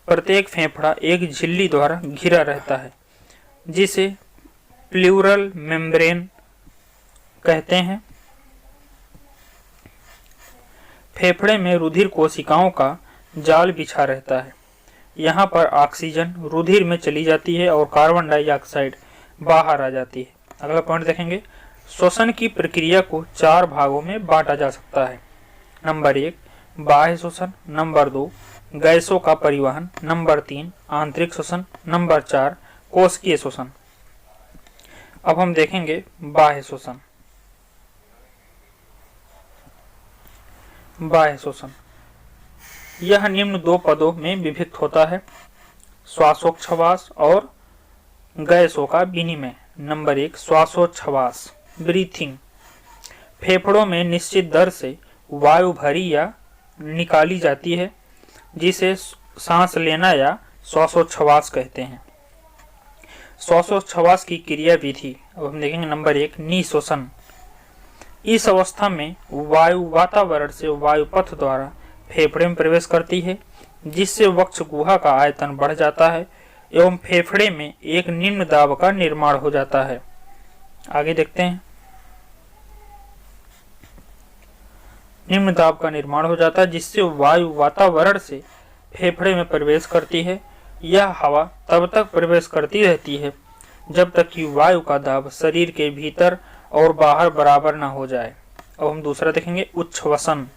प्रत्येक फेफड़ा एक झिल्ली द्वारा घिरा रहता है जिसे प्लूरल मेम्ब्रेन कहते हैं। फेफड़े में रुधिर कोशिकाओं का जाल बिछा रहता है। यहाँ पर ऑक्सीजन रुधिर में चली जाती है और कार्बन डाइऑक्साइड बाहर आ जाती है। अगला पॉइंट देखेंगे, श्वसन की प्रक्रिया को 4 भागों में बांटा जा सकता है। नंबर 1 बाह्य श्वसन, नंबर 2 गैसों का परिवहन, नंबर 3 आंतरिक श्वसन, नंबर 4 कोशिकीय श्वसन। अब हम देखेंगे बाह्य श्वसन। बाह्य श्वसन यह निम्न 2 पदों में विभक्त होता है, श्वासोच्छ्वास और गैसों का विनिमय। नंबर 1 श्वासोच्छ्वास, ब्रीथिंग। फेफड़ों में निश्चित दर से वायु भरी या निकाली जाती है जिसे सांस लेना या श्वासोच्छ्वास कहते हैं। श्वासोच्छ्वास की क्रिया विधि अब हम देखेंगे। नंबर 1 निःश्वसन। इस अवस्था में वायु वातावरण से वायु पथ द्वारा फेफड़े में प्रवेश करती है जिससे वक्ष गुहा का आयतन बढ़ जाता है एवं फेफड़े में एक निम्न दाब का निर्माण हो जाता है। आगे देखते हैं, निम्न दाब का निर्माण हो जाता है जिससे वायु वातावरण से फेफड़े में प्रवेश करती है। यह हवा तब तक प्रवेश करती रहती है जब तक कि वायु का दाब शरीर के भीतर और बाहर बराबर न हो जाए। अब हम दूसरा देखेंगे, उच्छ्वसन।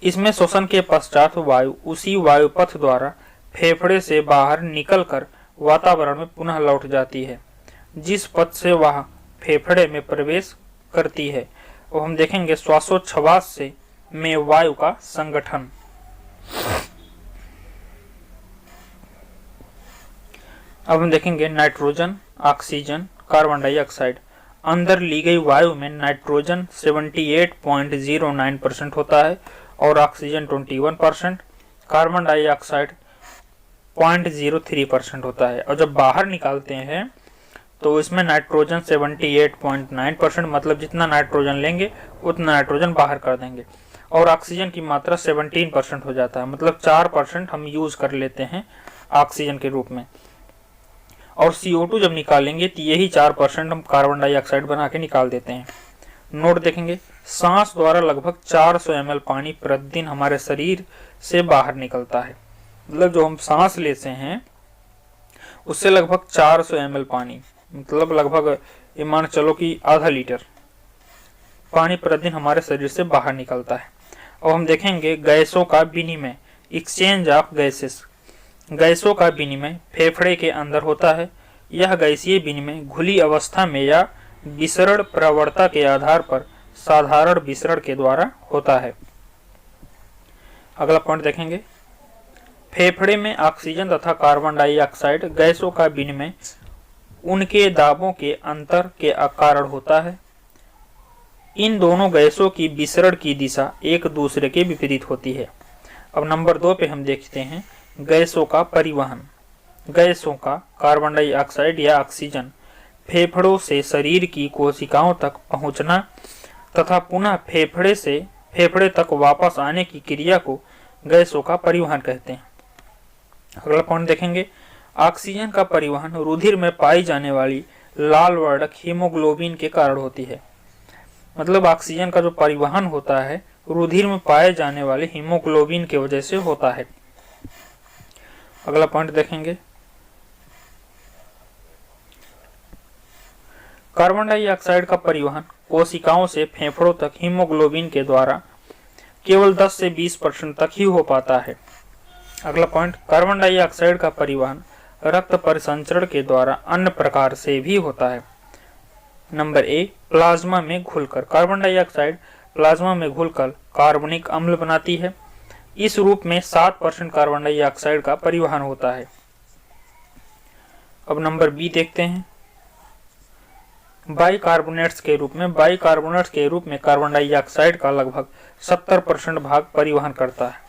इसमें श्वसन के पश्चात वायु उसी वायु पथ द्वारा फेफड़े से बाहर निकलकर वातावरण में पुनः लौट जाती है जिस पथ से वह फेफड़े में प्रवेश करती है। और हम देखेंगे श्वासोच्छ्वास से में वायु का संगठन। अब हम देखेंगे नाइट्रोजन, ऑक्सीजन, कार्बन डाइऑक्साइड। अंदर ली गई वायु में नाइट्रोजन 78.09% होता है और ऑक्सीजन 21%, कार्बन डाइऑक्साइड 0.03% होता है। और जब बाहर निकालते हैं तो इसमें नाइट्रोजन 78.9%, मतलब जितना नाइट्रोजन लेंगे उतना नाइट्रोजन बाहर कर देंगे, और ऑक्सीजन की मात्रा 17% हो जाता है, मतलब 4% हम यूज कर लेते हैं ऑक्सीजन के रूप में। और CO2 जब निकालेंगे तो यही 4% हम कार्बन डाइऑक्साइड बना के निकाल देते हैं। नोट देखेंगे, सांस द्वारा लगभग 400 ml पानी प्रतिदिन हमारे शरीर से बाहर निकलता है। मतलब जो हम सांस लेते हैं उससे लगभग 400 ml पानी, मतलब लगभग ये मान चलो कि आधा लीटर पानी प्रतिदिन हमारे शरीर से बाहर निकलता है। अब हम देखेंगे गैसों का विनिमय, एक्सचेंज ऑफ गैसेस। गैसों का विनिमय फेफड़े के अंदर होता है। यह गैसीय विनिमय घुली अवस्था में या विसरण प्रवणता के आधार पर साधारण विसरण के द्वारा होता है। अगला पॉइंट देखेंगे, फेफड़े में ऑक्सीजन तथा कार्बन डाइऑक्साइड गैसों का विनिमय उनके दाबों के अंतर के कारण होता है। इन दोनों गैसों की विसरण की दिशा एक दूसरे के विपरीत होती है। अब नंबर 2 पे हम देखते हैं गैसों का परिवहन। गैसों का कार्बन डाइऑक्साइड या ऑक्सीजन फेफड़ों से शरीर की कोशिकाओं तक पहुंचना तथा पुनः फेफड़े तक वापस आने की क्रिया को गैसों का परिवहन कहते हैं। अगला पॉइंट देखेंगे, ऑक्सीजन का परिवहन रुधिर में पाई जाने वाली लाल वर्णक हीमोग्लोबिन के कारण होती है। मतलब ऑक्सीजन का जो परिवहन होता है रुधिर में पाए जाने वाले हीमोग्लोबिन की वजह से होता है। अगला पॉइंट देखेंगे, कार्बन डाइऑक्साइड का परिवहन कोशिकाओं से फेफड़ों तक हीमोग्लोबिन के द्वारा केवल 10 से 20% तक ही हो पाता है। अगला पॉइंट, कार्बन डाइऑक्साइड का परिवहन रक्त परिसंचरण के द्वारा अन्य प्रकार से भी होता है। नंबर ए, प्लाज्मा में घुलकर। कार्बन डाइऑक्साइड प्लाज्मा में घुलकर कार्बनिक अम्ल बनाती है। इस रूप में 7% कार्बन डाइऑक्साइड का परिवहन होता है। अब नंबर बी देखते हैं, बाइकार्बोनेट्स के रूप में। बाइकार्बोनेट्स के रूप में कार्बन डाइऑक्साइड का लगभग 70% भाग परिवहन करता है।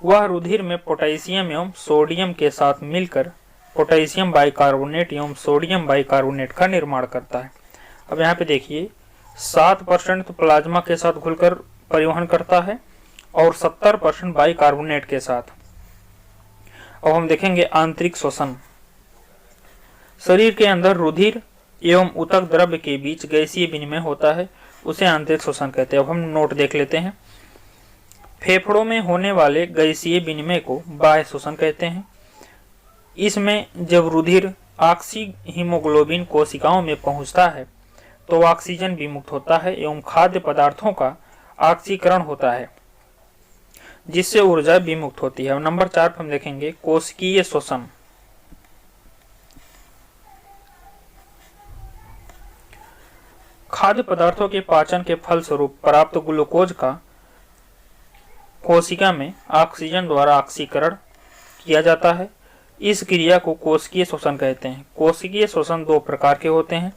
वह रुधिर में पोटेशियम एवं सोडियम के साथ मिलकर पोटेशियम बाइकार्बोनेट एवं सोडियम बाइकार्बोनेट का निर्माण करता है। अब यहाँ पे देखिए 7% तो प्लाज्मा के साथ घुलकर परिवहन करता है और 70% बाइकार्बोनेट के साथ। अब हम देखेंगे आंतरिक श्वसन। शरीर के अंदर रुधिर एवं ऊतक द्रव्य के बीच गैसीय विनिमय होता है, उसे आंतरिक श्वसन कहते हैं। अब हम नोट देख लेते हैं, फेफड़ों में होने वाले गैसीय विनिमय को बाह्य श्वसन कहते हैं। इसमें जब रुधिर ऑक्सी हीमोग्लोबिन कोशिकाओं में पहुंचता है तो ऑक्सीजन विमुक्त होता है एवं खाद्य पदार्थों का ऑक्सीकरण होता है जिससे ऊर्जा विमुक्त होती है। नंबर 4 पर हम देखेंगे कोशिकीय श्वसन। खाद्य पदार्थों के पाचन के फलस्वरूप प्राप्त ग्लूकोज का कोशिका में ऑक्सीजन द्वारा ऑक्सीकरण किया जाता है। इस क्रिया को कोशिकीय श्वसन कहते हैं। कोशिकीय श्वसन 2 प्रकार के होते हैं।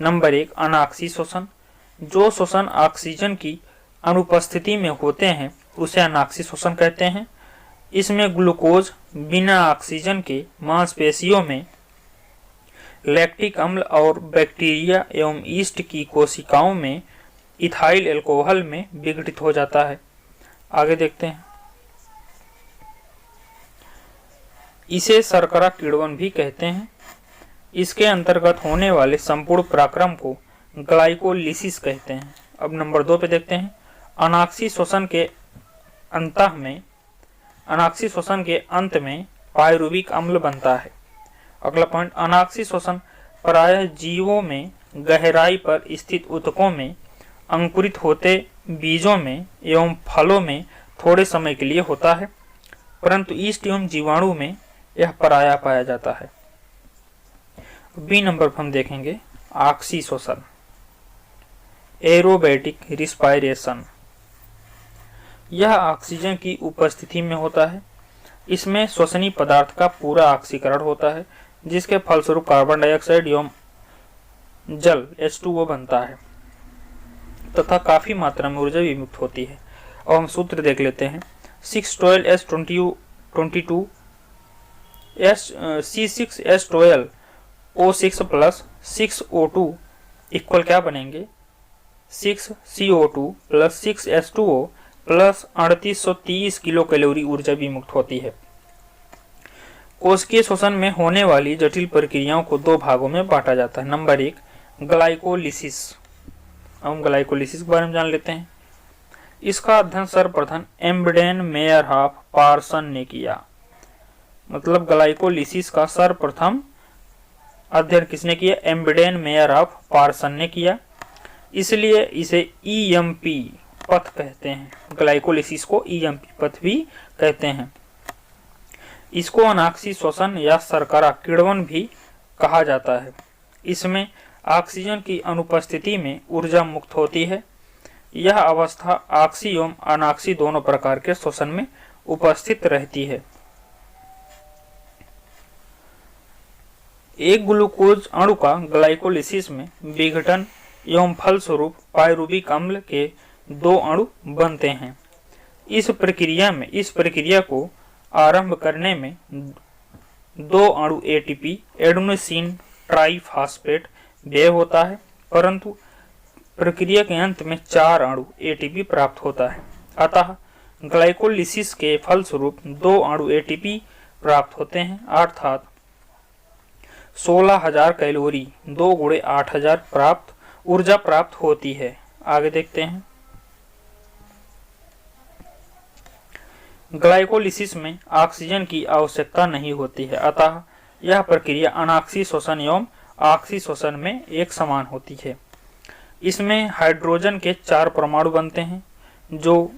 नंबर 1, अनाक्सी श्वसन। जो श्वसन ऑक्सीजन की अनुपस्थिति में होते हैं उसे अनाक्सी श्वसन कहते हैं। इसमें ग्लूकोज बिना ऑक्सीजन के मांसपेशियों में लैक्टिक अम्ल और बैक्टीरिया एवं यीस्ट की कोशिकाओं में इथाइल अल्कोहल में विघटित हो जाता है। आगे देखते हैं, इसे शर्करा किण्वन भी कहते हैं। इसके अंतर्गत होने वाले संपूर्ण पराक्रम को ग्लाइकोलिसिस कहते हैं। अब नंबर 2 पे देखते हैं, अनाक्सी श्वसन के अंत में पायरुविक अम्ल बनता है। अगला पॉइंट, अनाक्सी श्वसन प्रायः जीवों में गहराई पर स्थित ऊतकों में अंकुरित होते बीजों में एवं फलों में थोड़े समय के लिए होता है, परंतु यीस्ट एवं जीवाणु में यह पराया पाया जाता है। बी नंबर पर हम देखेंगे ऑक्सी श्वसन, एरोबैटिक रिस्पायरेशन। यह ऑक्सीजन की उपस्थिति में होता है। इसमें श्वसनीय पदार्थ का पूरा ऑक्सीकरण होता है जिसके फलस्वरूप कार्बन डाइऑक्साइड एवं जल H2O बनता है तथा काफी मात्रा में ऊर्जा विमुक्त होती है। और हम सूत्र देख लेते हैं, 612S22 C6H12O6 plus 6O2 equal क्या बनेंगे, 6CO2 plus 6H2O plus 3830 kilo calorie ऊर्जा विमुक्त होती है। कोशिकीय श्वसन में होने वाली जटिल प्रक्रियाओं को 2 भागों में बांटा जाता है। Number 1, glycolysis. हम ग्लाइकोलिसिस के बारे में जान लेते हैं। इसका अध्ययन सर्वप्रथम एम्बडेन मेयरहॉफ पार्सन ने किया। मतलब ग्लाइकोलिसिस का सर्वप्रथम अध्ययन किसने किया, एम्बडेन मेयरहॉफ पार्सन ने किया। इसलिए इसे ईएमपी पथ कहते हैं। ग्लाइकोलिसिस को ईएमपी पथ भी कहते हैं। इसको अनाक्सी श्वसन या शर्करा किण्वन भी कहा जाता है। इसमें ऑक्सीजन की अनुपस्थिति में ऊर्जा मुक्त होती है। यह अवस्था ऑक्सी एवं अनाक्सी दोनों प्रकार के श्वसन में उपस्थित रहती है। एक ग्लूकोज अणु का ग्लाइकोलिसिस में विघटन एवं फलस्वरूप पायरुविक अम्ल के 2 अणु बनते हैं। इस प्रक्रिया को आरंभ करने में 2 अणु एटीपी एडेनोसिन ट्राइफॉस्फेट व्यय होता है, परंतु प्रक्रिया के अंत में 4 अणु एटीपी प्राप्त होता है। अतः ग्लाइकोलिसिस के फलस्वरूप 2 अणु एटीपी प्राप्त होते हैं, अर्थात 16,000 कैलोरी 2 × 8,000 ऊर्जा प्राप्त होती है। आगे देखते हैं। ग्लाइकोलिसिस में ऑक्सीजन की आवश्यकता नहीं होती है, अतः यह प्रक्रिया अनाक्सी श्वसन एवं ऑक्सी श्वसन में एक समान होती है। इसमें हाइड्रोजन के 4 परमाणु बनते हैं, जो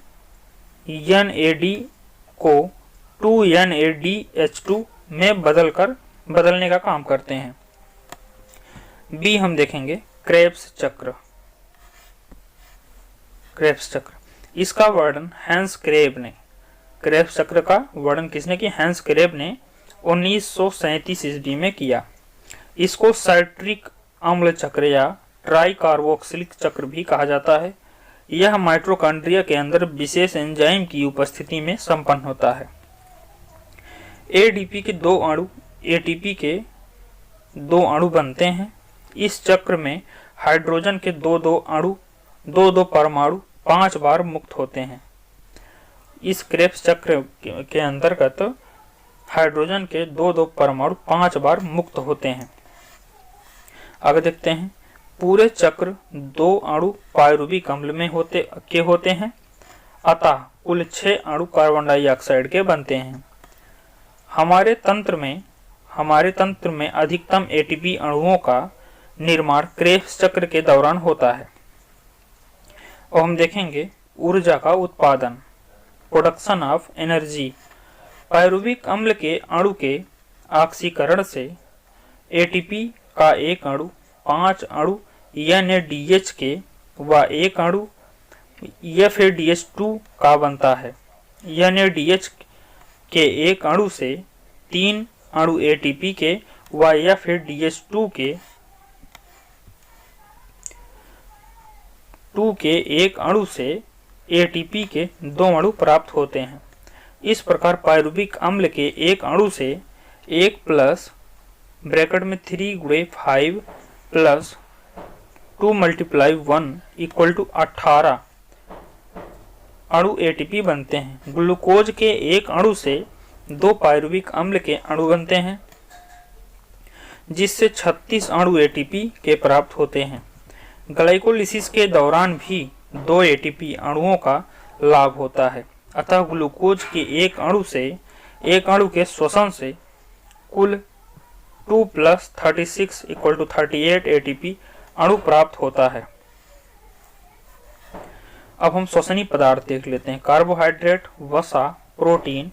NAD को 2NADH2 में बदलने का काम करते हैं। बी हम देखेंगे क्रेब्स चक्र। इसका वर्णन हैंस क्रेब ने, क्रेब्स चक्र का वर्णन किसने किया? हैंस क्रेब ने 1937 ईस्वी में किया। इसको साइट्रिक अम्ल चक्र या ट्राइकार्बोक्सिलिक चक्र भी कहा जाता है। यह माइटोकॉन्ड्रिया के अंदर विशेष एंजाइम की उपस्थिति में संपन्न होता है। एडीपी के 2 अणु एटीपी के 2 अणु बनते हैं। इस चक्र में हाइड्रोजन के 2 परमाणु 5 बार मुक्त होते हैं। इस क्रेब्स चक्र के अंतर्गत हाइड्रोजन के 2 परमाणु 5 बार मुक्त होते हैं। आगे देखते हैं। पूरे चक्र 2 अणु पायरुविक अम्ल में होते हैं, अतः कुल 6 अणु कार्बन डाइऑक्साइड के बनते हैं। हमारे तंत्र में अधिकतम एटीपी अणुओं का निर्माण क्रेब्स चक्र के दौरान होता है। और हम देखेंगे ऊर्जा का उत्पादन, प्रोडक्शन ऑफ एनर्जी। पायरुविक अम्ल के अणु के ऑक्सीकरण से एटीपी का 1 अणु 5 अणु NADH के व 1 अणु FADH2 का बनता है। NADH के 1 अणु से 3 अणु एटीपी के व FADH2 के 1 अणु से एटीपी के 2 अणु प्राप्त होते हैं। इस प्रकार पायरुविक अम्ल के 1 अणु से 1 प्लस ब्रैकेट में 3 × 5 प्लस 2 × 1 = 18 अणु एटीपी बनते हैं। ग्लूकोज के 1 अणु से 2 पायरुविक अम्ल के अणु बनते हैं, जिससे 36 अणु एटीपी के प्राप्त होते हैं। ग्लाइकोलिसिस के दौरान भी 2 एटीपी अणुओं का लाभ होता है, अतः ग्लूकोज के 1 अणु से 1 अणु के श्वसन से कुल 2 + 36 = 38 एटीपी अणु प्राप्त होता है। अब हम श्वसनीय पदार्थ देख लेते हैं। कार्बोहाइड्रेट, वसा, प्रोटीन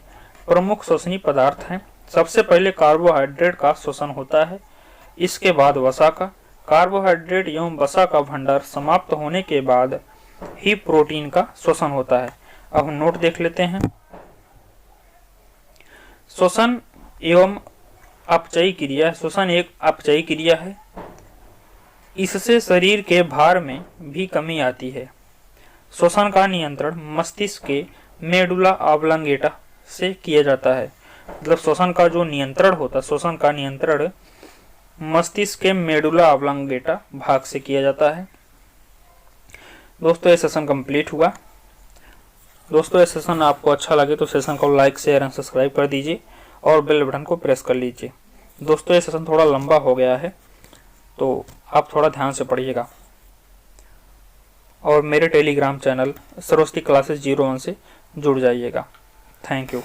प्रमुख श्वसनीय पदार्थ हैं। सबसे पहले कार्बोहाइड्रेट का श्वसन होता है, इसके बाद वसा का। कार्बोहाइड्रेट एवं वसा का भंडार समाप्त होने के बाद ही प्रोटीन का श्वसन होता है। अब हम नोट देख लेते हैं। श्वसन एवं अपचयी क्रिया। श्वसन एक अपचयी क्रिया है। इससे शरीर के भार में भी कमी आती है। श्वसन का नियंत्रण मस्तिष्क के मेडुला ऑब्लांगेटा से किया जाता है। मतलब श्वसन का जो नियंत्रण होता है, श्वसन का नियंत्रण मस्तिष्क के मेडुला ऑब्लांगेटा भाग से किया जाता है। दोस्तों ये सेशन कंप्लीट हुआ। दोस्तों ये सेशन आपको अच्छा लगे तो सेशन को लाइक, शेयर एंड सब्सक्राइब कर दीजिए और बेल बटन को प्रेस कर लीजिए। दोस्तों ये सेशन थोड़ा लंबा हो गया है, तो आप थोड़ा ध्यान से पढ़िएगा और मेरे टेलीग्राम चैनल सरस्वती क्लासेस 01 से जुड़ जाइएगा। Thank you.